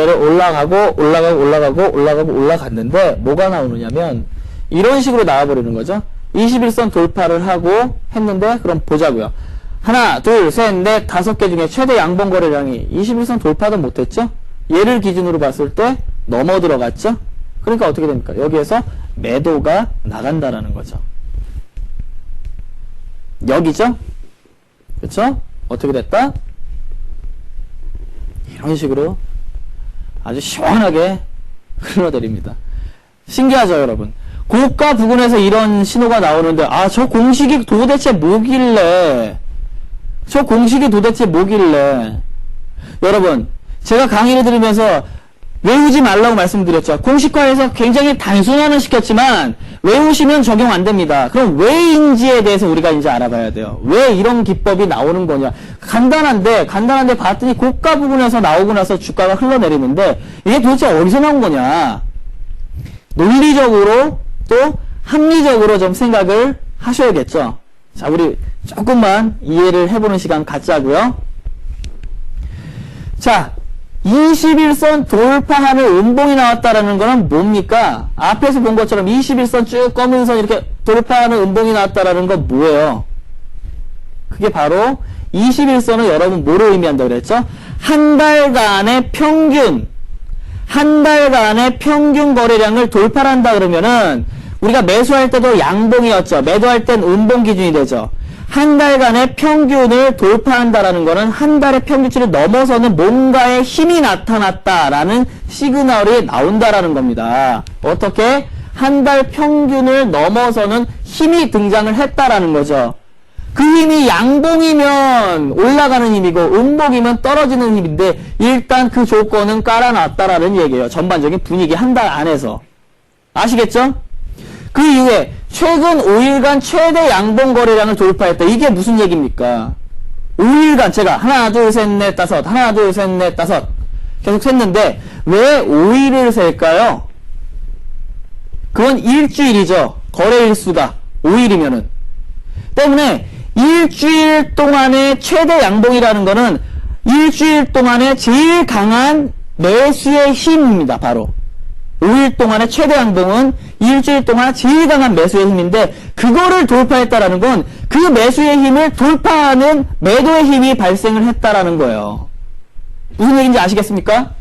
올라갔는데 뭐가 나오느냐면 이런 식으로 나와버리는 거죠. 21선 돌파를 하고 했는데 그럼 보자고요. 하나, 둘, 셋, 넷, 5개 중에 최대 양봉 거래량이 21선 돌파도 못했죠? 얘를 기준으로 봤을 때 넘어 들어갔죠? 그러니까 어떻게 됩니까? 여기에서 매도가 나간다라는 거죠. 여기죠? 그쵸? 어떻게 됐다? 이런 식으로 아주 시원하게 흘러내립니다. 신기하죠, 여러분? 고가 부근에서 이런 신호가 나오는데, 아, 저 공식이 도대체 뭐길래, 여러분, 제가 강의를 들으면서 외우지 말라고 말씀드렸죠. 공식화해서 굉장히 단순화는 시켰지만 외우시면 적용 안 됩니다. 그럼 왜인지에 대해서 우리가 이제 알아봐야 돼요. 왜 이런 기법이 나오는 거냐. 간단한데 봤더니 고가 부분에서 나오고 나서 주가가 흘러내리는데 이게 도대체 어디서 나온 거냐. 논리적으로 또 합리적으로 좀 생각을 하셔야겠죠. 자, 우리 조금만 이해를 해보는 시간 갖자고요. 자, 21선 돌파하는 음봉이 나왔다라는 거는 뭡니까? 앞에서 본 것처럼 21선 쭉 검은 선 이렇게 돌파하는 음봉이 나왔다라는 건 뭐예요? 그게 바로 21선은 여러분 뭐를 의미한다고 그랬죠? 한 달간의 평균 거래량을 돌파한다 그러면은 우리가 매수할 때도 양봉이었죠. 매도할 땐 음봉 기준이 되죠. 한 달간의 평균을 돌파한다라는 거는 한 달의 평균치를 넘어서는 뭔가의 힘이 나타났다라는 시그널이 나온다라는 겁니다. 어떻게? 한 달 평균을 넘어서는 힘이 등장을 했다라는 거죠. 그 힘이 양봉이면 올라가는 힘이고 음봉이면 떨어지는 힘인데 일단 그 조건은 깔아놨다라는 얘기예요. 전반적인 분위기 한 달 안에서. 아시겠죠? 그 이후에 최근 5일간 최대 양봉 거래량을 돌파했다. 이게 무슨 얘기입니까? 5일간 제가 하나, 둘, 셋, 넷, 5, 하나, 둘, 셋, 넷, 5 계속 셌는데 왜 5일을 셀까요? 그건 일주일이죠. 거래일수가 5일이면은. 때문에 일주일 동안의 최대 양봉이라는 거는 일주일 동안의 제일 강한 매수의 힘입니다. 바로. 5일 동안의 최대 양봉은 일주일 동안 제일 강한 매수의 힘인데 그거를 돌파했다라는 건 그 매수의 힘을 돌파하는 매도의 힘이 발생을 했다라는 거예요. 무슨 얘기인지 아시겠습니까?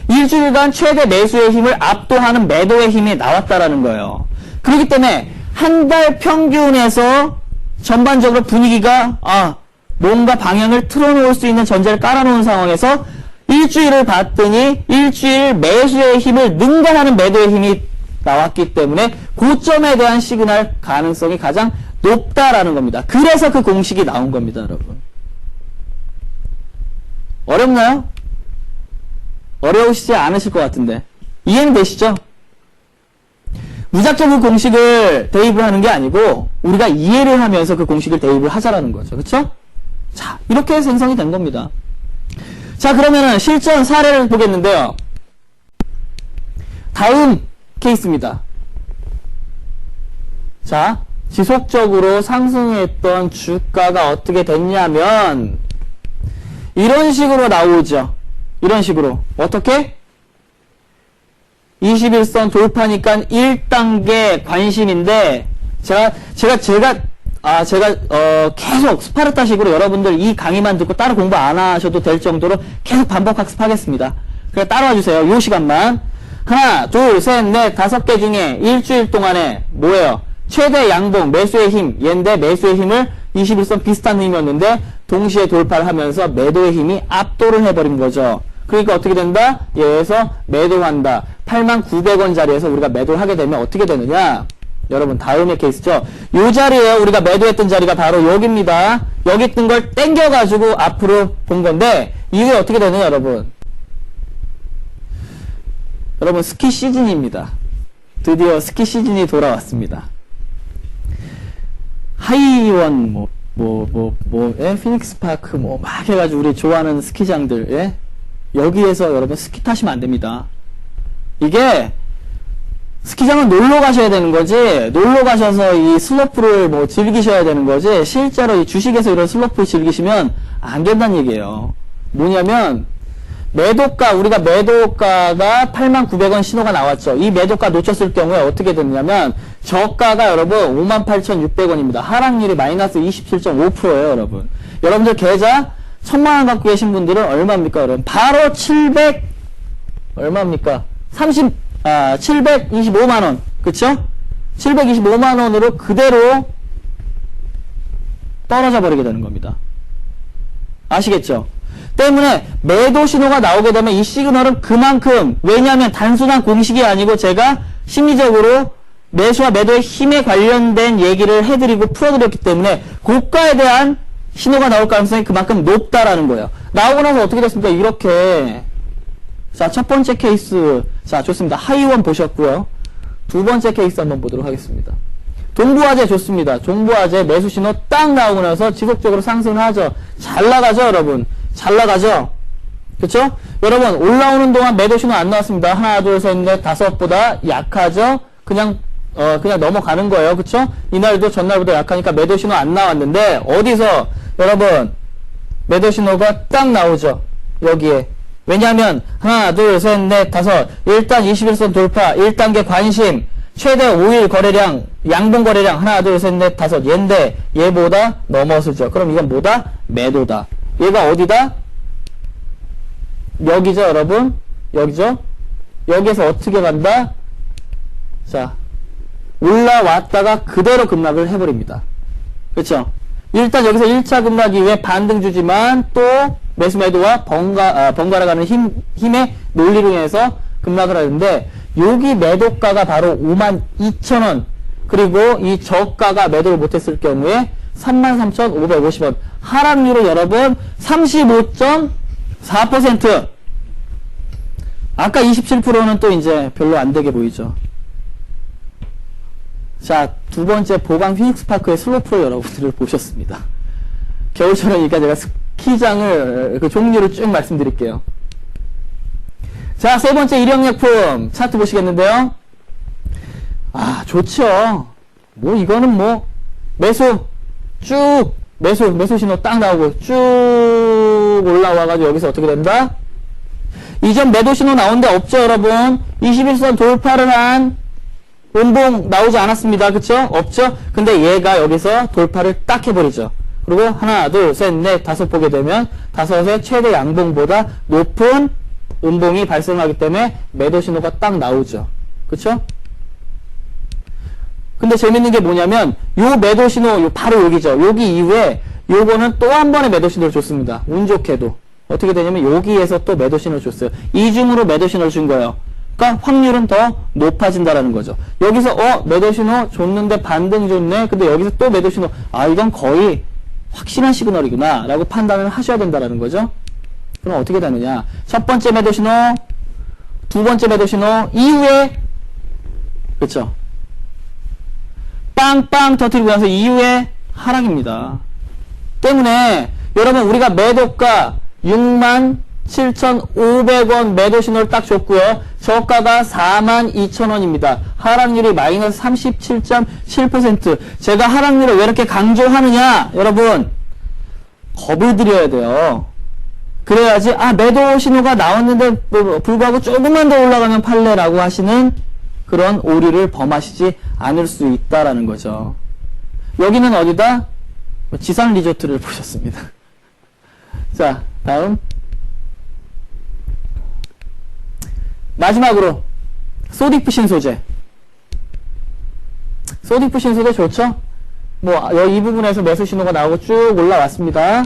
일주일간 최대 매수의 힘을 압도하는 매도의 힘이 나왔다라는 거예요. 그렇기 때문에 한 달 평균에서 전반적으로 분위기가 뭔가 방향을 틀어놓을 수 있는 전제를 깔아놓은 상황에서 일주일을 봤더니 일주일 매수의 힘을 능가하는 매도의 힘이 나왔기 때문에 고점에 대한 시그널 가능성이 가장 높다라는 겁니다. 그래서 그 공식이 나온 겁니다, 여러분. 어렵나요? 어려우시지 않으실 것 같은데. 이해는 되시죠? 무작정 그 공식을 대입을 하는 게 아니고 우리가 이해를 하면서 그 공식을 대입을 하자라는 거죠. 그쵸? 자, 이렇게 생성이 된 겁니다. 자, 그러면은 실전 사례를 보겠는데요. 다음 케이스입니다. 자, 지속적으로 상승했던 주가가 어떻게 됐냐면 이런 식으로 나오죠. 이런 식으로. 어떻게? 21선 돌파니까 1단계 관심인데 제가 계속 스파르타식으로 여러분들 이 강의만 듣고 따로 공부 안 하셔도 될 정도로 계속 반복 학습하겠습니다. 그래 따라와 주세요. 요 시간만. 하나, 둘, 셋, 넷, 5개 중에 일주일 동안에 뭐예요? 최대 양봉, 매수의 힘, 얘인데 매수의 힘을 21선 비슷한 힘이었는데 동시에 돌파를 하면서 매도의 힘이 압도를 해버린 거죠. 그러니까 어떻게 된다? 얘에서 매도한다. 89,900원짜리에서 우리가 매도를 하게 되면 어떻게 되느냐? 여러분 다음의 케이스죠. 요 자리에 우리가 매도했던 자리가 바로 여기입니다. 여기 있던 걸 땡겨가지고 앞으로 본 건데 이게 어떻게 되느냐 여러분. 여러분 스키 시즌입니다. 드디어 스키 시즌이 돌아왔습니다. 하이원 피닉스 파크 막 해가지고 우리 좋아하는 스키장들 예? 여기에서 여러분 스키 타시면 안 됩니다. 이게 스키장은 놀러 가셔야 되는 거지, 놀러 가셔서 이 슬로프를 즐기셔야 되는 거지, 실제로 이 주식에서 이런 슬로프를 즐기시면 안 된다는 얘기예요. 뭐냐면, 우리가 매도가가 89,900원 신호가 나왔죠. 이 매도가 놓쳤을 경우에 어떻게 되느냐면, 저가가 여러분 58,600원입니다. 하락률이 마이너스 27.5%예요, 여러분. 여러분들 계좌 1,000만원 갖고 계신 분들은 얼마입니까, 여러분? 바로 얼마입니까? 725만원. 그쵸? 725만원으로 그대로 떨어져 버리게 되는 겁니다. 아시겠죠? 때문에 매도 신호가 나오게 되면 이 시그널은 그만큼, 왜냐하면 단순한 공식이 아니고 제가 심리적으로 매수와 매도의 힘에 관련된 얘기를 해드리고 풀어드렸기 때문에 고가에 대한 신호가 나올 가능성이 그만큼 높다라는 거예요. 나오고 나서 어떻게 됐습니까? 이렇게. 자, 첫 번째 케이스. 자, 좋습니다. 하이원 보셨고요. 두 번째 케이스 한번 보도록 하겠습니다. 동부화재 좋습니다. 동부화재 매수 신호 딱 나오고 나서 지속적으로 상승을 하죠. 잘 나가죠, 여러분? 잘 나가죠? 그쵸? 여러분, 올라오는 동안 매도 신호 안 나왔습니다. 하나, 둘, 셋, 넷, 5보다 약하죠? 그냥 넘어가는 거예요. 그쵸? 이날도 전날보다 약하니까 매도 신호 안 나왔는데, 어디서, 여러분, 매도 신호가 딱 나오죠. 여기에. 왜냐하면 하나, 둘, 셋, 넷, 5. 일단 21선 돌파, 1단계 관심, 최대 5일 거래량, 양봉 거래량 하나, 둘, 셋, 넷, 5. 얘인데 얘보다 넘어서죠. 그럼 이건 뭐다? 매도다. 얘가 어디다? 여기죠, 여러분? 여기죠? 여기에서 어떻게 간다? 자, 올라왔다가 그대로 급락을 해버립니다. 그렇죠? 일단 여기서 1차 급락 이후에 반등 주지만 또 매수 매도와 번갈아 가는 힘의 논리로 인해서 급락을 하는데, 여기 매도가가 바로 52,000원, 그리고 이 저가가 매도를 못했을 경우에 33,550원. 하락률은 여러분 35.4%. 아까 27%는 또 이제 별로 안 되게 보이죠. 자, 두 번째 보강 피닉스파크의 슬로프를 여러분들을 보셨습니다. 겨울철이니까 제가 스키장을 그 종류를 쭉 말씀드릴게요. 자, 세 번째 일형약품 차트 보시겠는데요. 아, 좋죠. 이거는 매수 신호 딱 나오고 쭉 올라와가지고 여기서 어떻게 된다? 이전 매도 신호 나온데 없죠, 여러분? 21선 돌파를 한 음봉 나오지 않았습니다. 그쵸? 없죠? 근데 얘가 여기서 돌파를 딱 해버리죠. 그리고 하나, 둘, 셋, 넷, 5 보게 되면 5의 최대 양봉보다 높은 음봉이 발생하기 때문에 매도 신호가 딱 나오죠. 그쵸? 근데 재밌는 게 뭐냐면 요 매도 신호 바로 여기죠. 여기 이후에 요거는 또 한 번의 매도 신호를 줬습니다. 운 좋게도. 어떻게 되냐면 여기에서 또 매도 신호를 줬어요. 이중으로 매도 신호를 준 거예요. 그러니까 확률은 더 높아진다라는 거죠. 여기서 매도 신호 줬는데 반등 줬네. 근데 여기서 또 매도 신호. 아, 이건 거의 확실한 시그널이구나 라고 판단을 하셔야 된다라는 거죠. 그럼 어떻게 되느냐? 첫 번째 매도 신호, 두 번째 매도 신호 이후에, 그쵸? 빵빵 터뜨리고 나서 이후에 하락입니다. 때문에 여러분, 우리가 매도가 7,500원 매도 신호를 딱 줬고요. 저가가 42,000원입니다. 하락률이 마이너스 37.7%. 제가 하락률을 왜 이렇게 강조하느냐? 여러분, 겁을 드려야 돼요. 그래야지, 매도 신호가 나왔는데 불구하고 조금만 더 올라가면 팔래라고 하시는 그런 오류를 범하시지 않을 수 있다라는 거죠. 여기는 어디다? 지산 리조트를 보셨습니다. 자, 다음. 마지막으로 소딕 신소재. 소딕 신소재 좋죠? 이 부분에서 매수 신호가 나오고 쭉 올라왔습니다.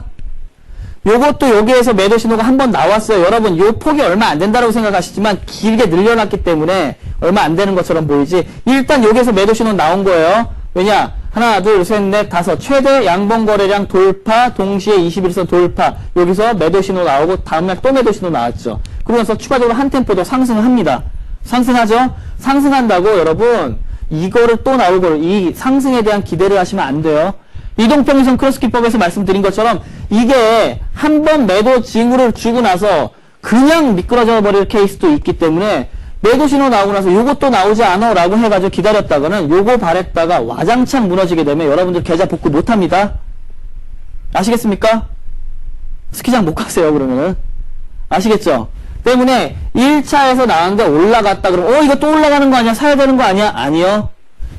요것도 여기에서 매도 신호가 한번 나왔어요. 여러분, 요 폭이 얼마 안 된다고 생각하시지만 길게 늘려놨기 때문에 얼마 안 되는 것처럼 보이지. 일단 여기에서 매도 신호 나온 거예요. 왜냐? 하나, 둘, 셋, 넷, 다섯. 최대 양봉 거래량 돌파, 동시에 21선 돌파. 여기서 매도 신호 나오고 다음날 또 매도 신호 나왔죠. 그러면서 추가적으로 한 템포 더 상승합니다. 상승하죠? 상승한다고 여러분, 이거를 또 나오고 이 상승에 대한 기대를 하시면 안 돼요. 이동평균선 크로스기법에서 말씀드린 것처럼 이게 한번 매도 징후를 주고 나서 그냥 미끄러져 버릴 케이스도 있기 때문에 매도 신호 나오고 나서 요것도 나오지 않아 라고 해가지고 기다렸다가는 요거 바랬다가 와장창 무너지게 되면 여러분들 계좌 복구 못합니다. 아시겠습니까? 스키장 못 가세요 그러면은. 아시겠죠? 때문에 1차에서 나왔는데 올라갔다 그러면 이거 또 올라가는 거 아니야? 사야 되는 거 아니야? 아니요.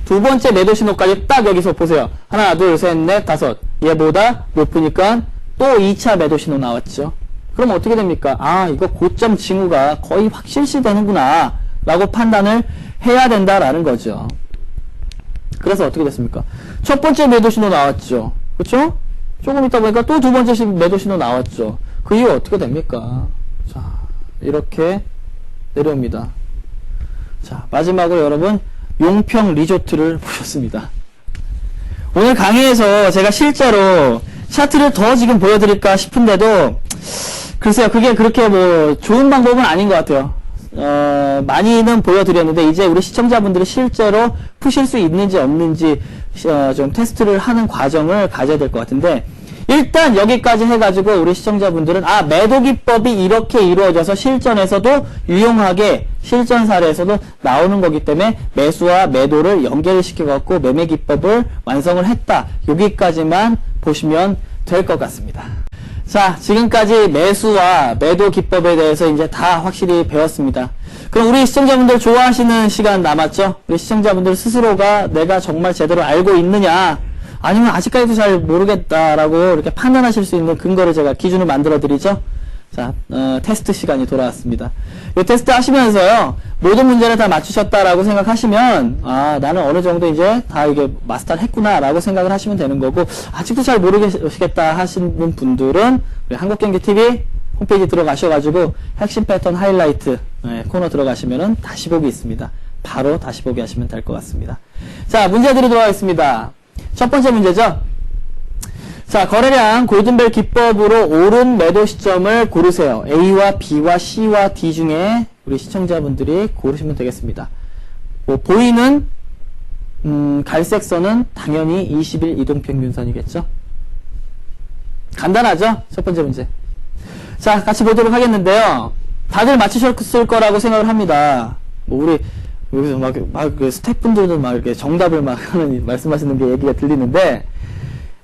두 번째 매도 신호까지 딱 여기서 보세요. 하나, 둘, 셋, 넷, 다섯. 얘보다 높으니까 또 2차 매도 신호 나왔죠. 그럼 어떻게 됩니까? 이거 고점 징후가 거의 확실시 되는구나 라고 판단을 해야 된다라는 거죠. 그래서 어떻게 됐습니까? 첫 번째 매도 신호 나왔죠. 그렇죠? 조금 있다 보니까 또 두 번째 매도 신호 나왔죠. 그 이후 어떻게 됩니까? 자, 이렇게 내려옵니다. 자, 마지막으로 여러분 용평 리조트를 보셨습니다. 오늘 강의에서 제가 실제로 차트를 더 지금 보여드릴까 싶은데도 글쎄요, 그게 그렇게 좋은 방법은 아닌 것 같아요. 많이는 보여드렸는데 이제 우리 시청자분들이 실제로 푸실 수 있는지 없는지 좀 테스트를 하는 과정을 가져야 될 것 같은데, 일단 여기까지 해가지고 우리 시청자분들은 매도 기법이 이렇게 이루어져서 실전에서도 유용하게 실전 사례에서도 나오는 거기 때문에 매수와 매도를 연결시켜갖고 매매 기법을 완성을 했다. 여기까지만 보시면 될 것 같습니다. 자, 지금까지 매수와 매도 기법에 대해서 이제 다 확실히 배웠습니다. 그럼 우리 시청자분들 좋아하시는 시간 남았죠? 우리 시청자분들 스스로가 내가 정말 제대로 알고 있느냐, 아니면 아직까지도 잘 모르겠다라고 이렇게 판단하실 수 있는 근거를 제가 기준을 만들어 드리죠. 자, 테스트 시간이 돌아왔습니다. 이 테스트 하시면서요, 모든 문제를 다 맞추셨다라고 생각하시면, 나는 어느 정도 이제 다 이게 마스터를 했구나라고 생각을 하시면 되는 거고, 아직도 잘 모르겠다 하시는 분들은, 우리 한국경제TV 홈페이지 들어가셔가지고, 핵심 패턴 하이라이트 코너 들어가시면은 다시 보기 있습니다. 바로 다시 보기 하시면 될 것 같습니다. 자, 문제 드리도록 하겠습니다. 첫 번째 문제죠. 자, 거래량 골든벨 기법으로 옳은 매도 시점을 고르세요. A와 B와 C와 D 중에 우리 시청자분들이 고르시면 되겠습니다. 보이는 갈색 선은 당연히 20일 이동평균선이겠죠. 간단하죠? 첫 번째 문제. 자, 같이 보도록 하겠는데요. 다들 맞추셨을 거라고 생각을 합니다. 우리 여기서 그 스태프분들도 막 이렇게 정답을 막 하는 말씀하시는 게 얘기가 들리는데,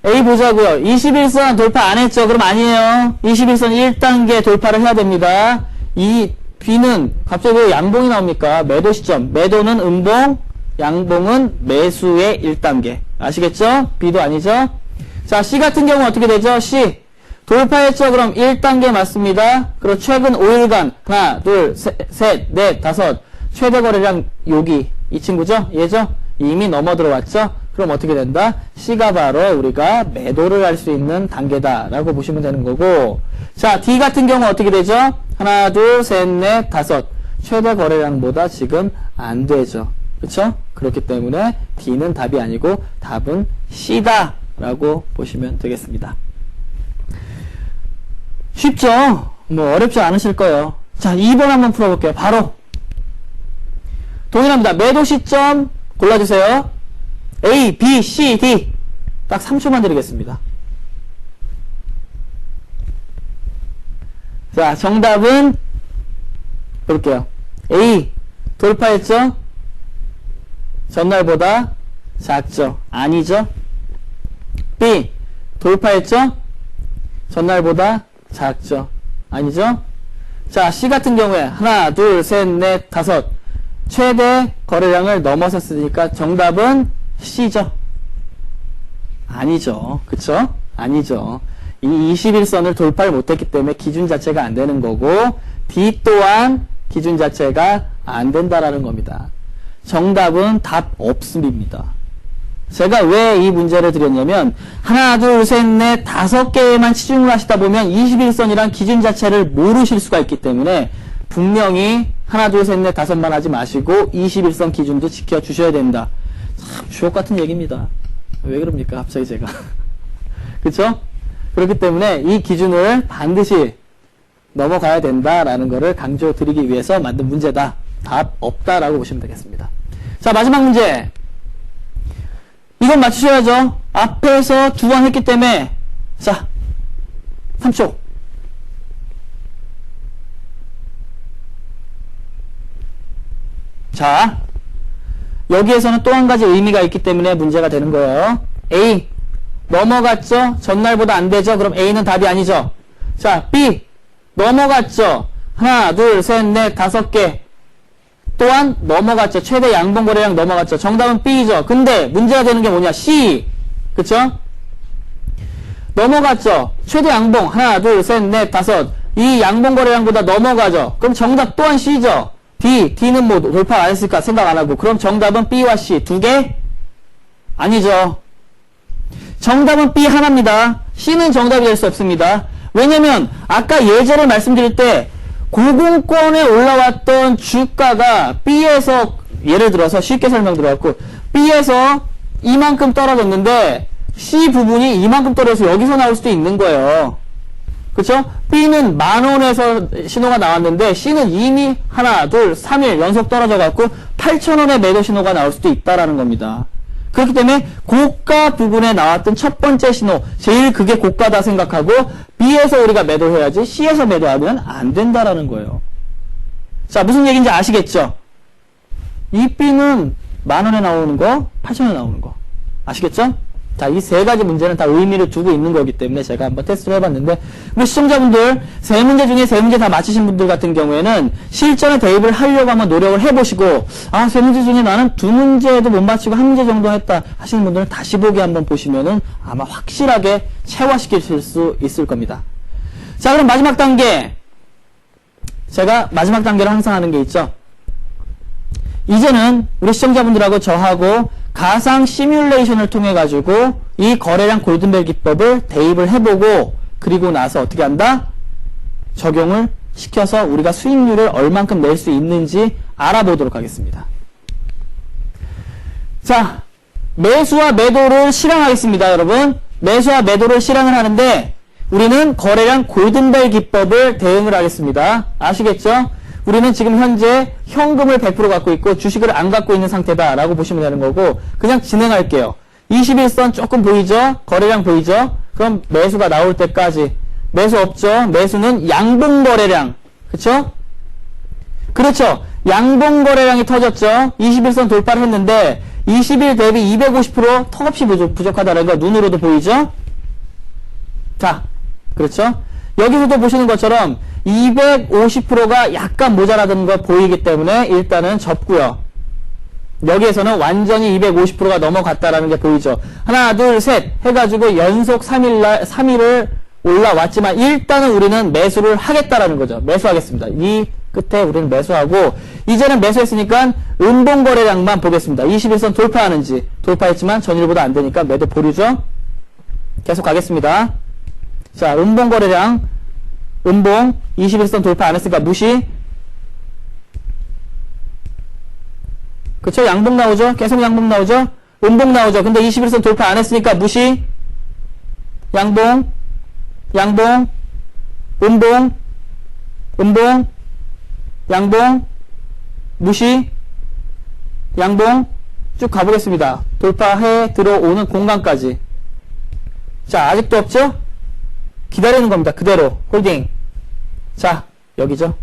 A 보자고요. 21선 돌파 안 했죠? 그럼 아니에요. 21선 1단계 돌파를 해야 됩니다. 이 B는 갑자기 왜 양봉이 나옵니까? 매도 시점. 매도는 음봉, 양봉은 매수의 1단계. 아시겠죠? B도 아니죠? 자, C 같은 경우는 어떻게 되죠? C. 돌파했죠? 그럼 1단계 맞습니다. 그리고 최근 5일간 하나, 둘, 셋, 넷, 다섯. 최대 거래량 여기 이 친구죠? 얘죠? 이미 넘어 들어왔죠? 그럼 어떻게 된다? C가 바로 우리가 매도를 할 수 있는 단계다라고 보시면 되는 거고, 자, D 같은 경우 어떻게 되죠? 하나, 둘, 셋, 넷, 다섯. 최대 거래량보다 지금 안 되죠. 그쵸? 그렇기 때문에 D는 답이 아니고 답은 C다라고 보시면 되겠습니다. 쉽죠? 어렵지 않으실 거예요. 자, 2번 한번 풀어볼게요. 바로 동일합니다. 매도 시점 골라주세요. A, B, C, D. 딱 3초만 드리겠습니다. 자, 정답은 볼게요. A. 돌파했죠? 전날보다 작죠? 아니죠? B. 돌파했죠? 전날보다 작죠? 아니죠? 자, C 같은 경우에 하나, 둘, 셋, 넷, 다섯 최대 거래량을 넘어섰으니까 정답은 C죠? 아니죠. 그쵸? 아니죠. 이 21선을 돌파를 못했기 때문에 기준 자체가 안 되는 거고 D 또한 기준 자체가 안 된다라는 겁니다. 정답은 답 없음입니다. 제가 왜 이 문제를 드렸냐면 하나, 둘, 셋, 넷, 다섯 개에만 치중을 하시다 보면 21선이란 기준 자체를 모르실 수가 있기 때문에 분명히 하나, 둘, 셋, 넷, 다섯만 하지 마시고 21선 기준도 지켜주셔야 된다. 참 주옥 같은 얘기입니다. 왜 그럽니까? 갑자기 제가. 그쵸? 그렇기 때문에 이 기준을 반드시 넘어가야 된다라는 거를 강조드리기 위해서 만든 문제다. 답 없다라고 보시면 되겠습니다. 자, 마지막 문제. 이건 맞추셔야죠. 앞에서 두 번 했기 때문에. 자, 3초. 자, 여기에서는 또 한 가지 의미가 있기 때문에 문제가 되는 거예요. A. 넘어갔죠? 전날보다 안 되죠? 그럼 A는 답이 아니죠? 자, B. 넘어갔죠? 하나, 둘, 셋, 넷, 다섯 개. 또한 넘어갔죠. 최대 양봉 거래량 넘어갔죠. 정답은 B죠. 근데 문제가 되는 게 뭐냐? C. 그쵸? 넘어갔죠. 최대 양봉 하나, 둘, 셋, 넷, 다섯. 이 양봉 거래량보다 넘어가죠. 그럼 정답 또한 C죠. D. D는 뭐 돌파 안 했을까 생각 안 하고. 그럼 정답은 B와 C 두 개? 아니죠. 정답은 B 하나입니다. C는 정답이 될 수 없습니다. 왜냐면 아까 예제를 말씀드릴 때 고공권에 올라왔던 주가가 B에서 예를 들어서 쉽게 설명드려갖고 B에서 이만큼 떨어졌는데 C 부분이 이만큼 떨어져서 여기서 나올 수도 있는 거예요. 그쵸? B는 10,000원에서 신호가 나왔는데 C는 이미 하나, 둘, 3일 연속 떨어져갖고 8,000원의 매도 신호가 나올 수도 있다라는 겁니다. 그렇기 때문에 고가 부분에 나왔던 첫 번째 신호, 제일 그게 고가다 생각하고 B에서 우리가 매도해야지 C에서 매도하면 안 된다라는 거예요. 자, 무슨 얘기인지 아시겠죠? 이 B는 10,000원에 나오는 거, 8,000원에 나오는 거. 아시겠죠? 자, 이 세 가지 문제는 다 의미를 두고 있는 거기 때문에 제가 한번 테스트를 해봤는데, 우리 시청자분들, 세 문제 중에 세 문제 다 맞히신 분들 같은 경우에는 실전에 대입을 하려고 한번 노력을 해보시고, 아, 세 문제 중에 나는 두 문제도 못 맞히고 한 문제 정도 했다 하시는 분들은 다시 보기 한번 보시면은 아마 확실하게 체화시키실 수 있을 겁니다. 자, 그럼 마지막 단계. 제가 마지막 단계를 항상 하는 게 있죠. 이제는 우리 시청자분들하고 저하고 가상 시뮬레이션을 통해 가지고 이 거래량 골든벨 기법을 대입을 해보고 그리고 나서 어떻게 한다? 적용을 시켜서 우리가 수익률을 얼만큼 낼 수 있는지 알아보도록 하겠습니다. 자, 매수와 매도를 실행하겠습니다, 여러분. 매수와 매도를 실행을 하는데 우리는 거래량 골든벨 기법을 대응을 하겠습니다. 아시겠죠? 우리는 지금 현재 현금을 100% 갖고 있고 주식을 안 갖고 있는 상태다라고 보시면 되는 거고 그냥 진행할게요. 21선 조금 보이죠? 거래량 보이죠? 그럼 매수가 나올 때까지 매수 없죠? 매수는 양봉 거래량. 그쵸? 그렇죠. 양봉 거래량이 터졌죠? 21선 돌파를 했는데 20일 대비 250% 턱없이 부족하다는 거 눈으로도 보이죠? 자, 그렇죠? 여기서도 보시는 것처럼 250%가 약간 모자라던 거 보이기 때문에 일단은 접고요. 여기에서는 완전히 250%가 넘어갔다라는 게 보이죠. 하나, 둘, 셋 해가지고 연속 3일을 올라왔지만 일단은 우리는 매수를 하겠다라는 거죠. 매수하겠습니다. 이 끝에 우리는 매수하고 이제는 매수했으니까 음봉 거래량만 보겠습니다. 21선 돌파하는지 돌파했지만 전일보다 안 되니까 매도 보류죠. 계속 가겠습니다. 자, 음봉 거래량 음봉 21선 돌파 안 했으니까 무시. 그쵸? 양봉 나오죠? 계속 양봉 나오죠? 음봉 나오죠? 근데 21선 돌파 안 했으니까 무시. 양봉, 양봉, 음봉, 음봉, 양봉, 무시, 양봉, 쭉 가보겠습니다. 돌파해 들어오는 공간까지. 자, 아직도 없죠? 기다리는 겁니다. 그대로 홀딩. 자, 여기죠.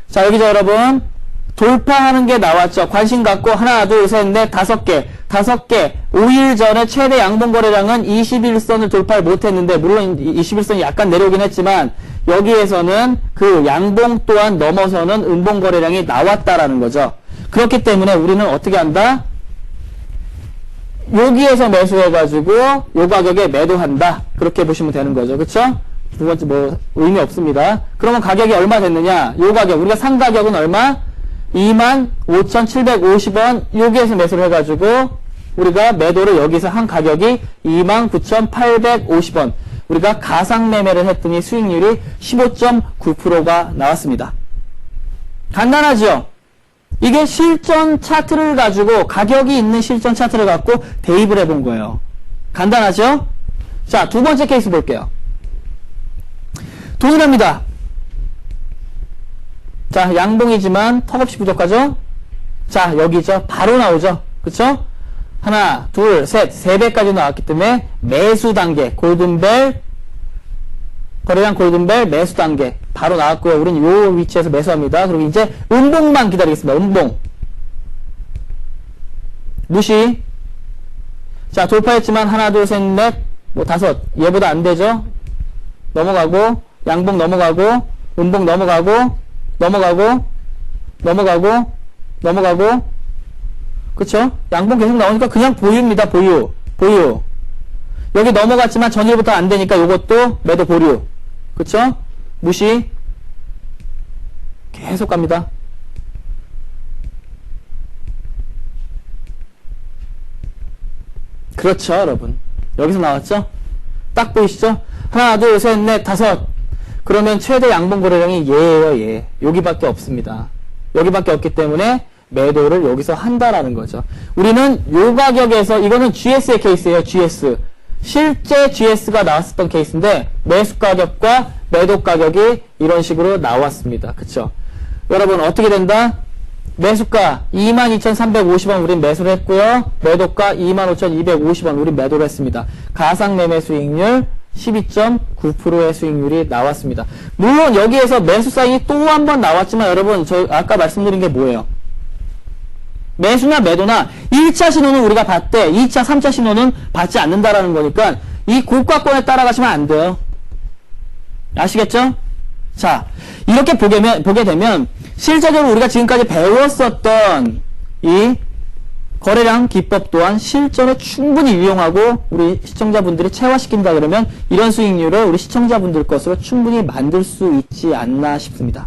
자, 여기죠, 여러분. 돌파하는 게 나왔죠. 관심 갖고 하나, 둘, 셋, 넷, 5개. 5개. 5일 전에 최대 양봉 거래량은 21선을 돌파를 못했는데, 물론 21선이 약간 내려오긴 했지만, 여기에서는 그 양봉 또한 넘어서는 음봉 거래량이 나왔다라는 거죠. 그렇기 때문에 우리는 어떻게 한다? 여기에서 매수해가지고 요 가격에 매도한다. 그렇게 보시면 되는 거죠. 그쵸? 두 번째 뭐 의미 없습니다. 그러면 가격이 얼마 됐느냐? 요 가격, 우리가 산 가격은 얼마? 25,750원. 여기에서 매수를 해가지고 우리가 매도를 여기서 한 가격이 29,850원. 우리가 가상 매매를 했더니 수익률이 15.9%가 나왔습니다. 간단하죠? 이게 실전 차트를 가지고, 가격이 있는 실전 차트를 갖고 대입을 해본 거예요. 간단하죠? 자, 두 번째 케이스 볼게요. 동일합니다. 자, 양봉이지만 턱없이 부족하죠? 자, 여기죠. 바로 나오죠? 그쵸? 하나, 둘, 셋, 3배까지 나왔기 때문에 매수 단계, 골든벨, 거래량 골든벨, 매수 단계 바로 나왔고요. 우리는 요 위치에서 매수합니다. 그리고 이제 음봉만 기다리겠습니다. 음봉. 무시. 자, 돌파했지만 하나, 둘, 셋, 넷, 뭐 5. 얘보다 안 되죠? 넘어가고, 양봉 넘어가고, 음봉 넘어가고, 넘어가고, 넘어가고, 넘어가고, 그쵸? 양봉 계속 나오니까 그냥 보유입니다. 보유. 보유. 여기 넘어갔지만 전일부터 안 되니까 요것도 매도 보류. 그쵸? 무시. 계속 갑니다. 그렇죠, 여러분. 여기서 나왔죠? 딱 보이시죠? 하나, 둘, 셋, 넷, 5. 그러면 최대 양봉 거래량이 얘예요, 얘. 여기밖에 없습니다. 여기밖에 없기 때문에 매도를 여기서 한다라는 거죠. 우리는 요 가격에서, 이거는 GS의 케이스예요, GS. 실제 GS가 나왔었던 케이스인데, 매수 가격과 매도 가격이 이런 식으로 나왔습니다. 그쵸? 여러분, 어떻게 된다? 매수가 22,350원 우린 매수를 했고요. 매도가 25,250원 우린 매도를 했습니다. 가상매매 수익률 12.9%의 수익률이 나왔습니다. 물론 여기에서 매수 사인이 또 한 번 나왔지만 여러분, 저 아까 말씀드린 게 뭐예요? 매수나 매도나 1차 신호는 우리가 봤대. 2차, 3차 신호는 받지 않는다라는 거니까 이 고가권에 따라가시면 안 돼요. 아시겠죠? 자, 이렇게 보게 되면 실제적으로 우리가 지금까지 배웠었던 이 거래량 기법 또한 실전에 충분히 유용하고 우리 시청자분들이 체화시킨다 그러면 이런 수익률을 우리 시청자분들 것으로 충분히 만들 수 있지 않나 싶습니다.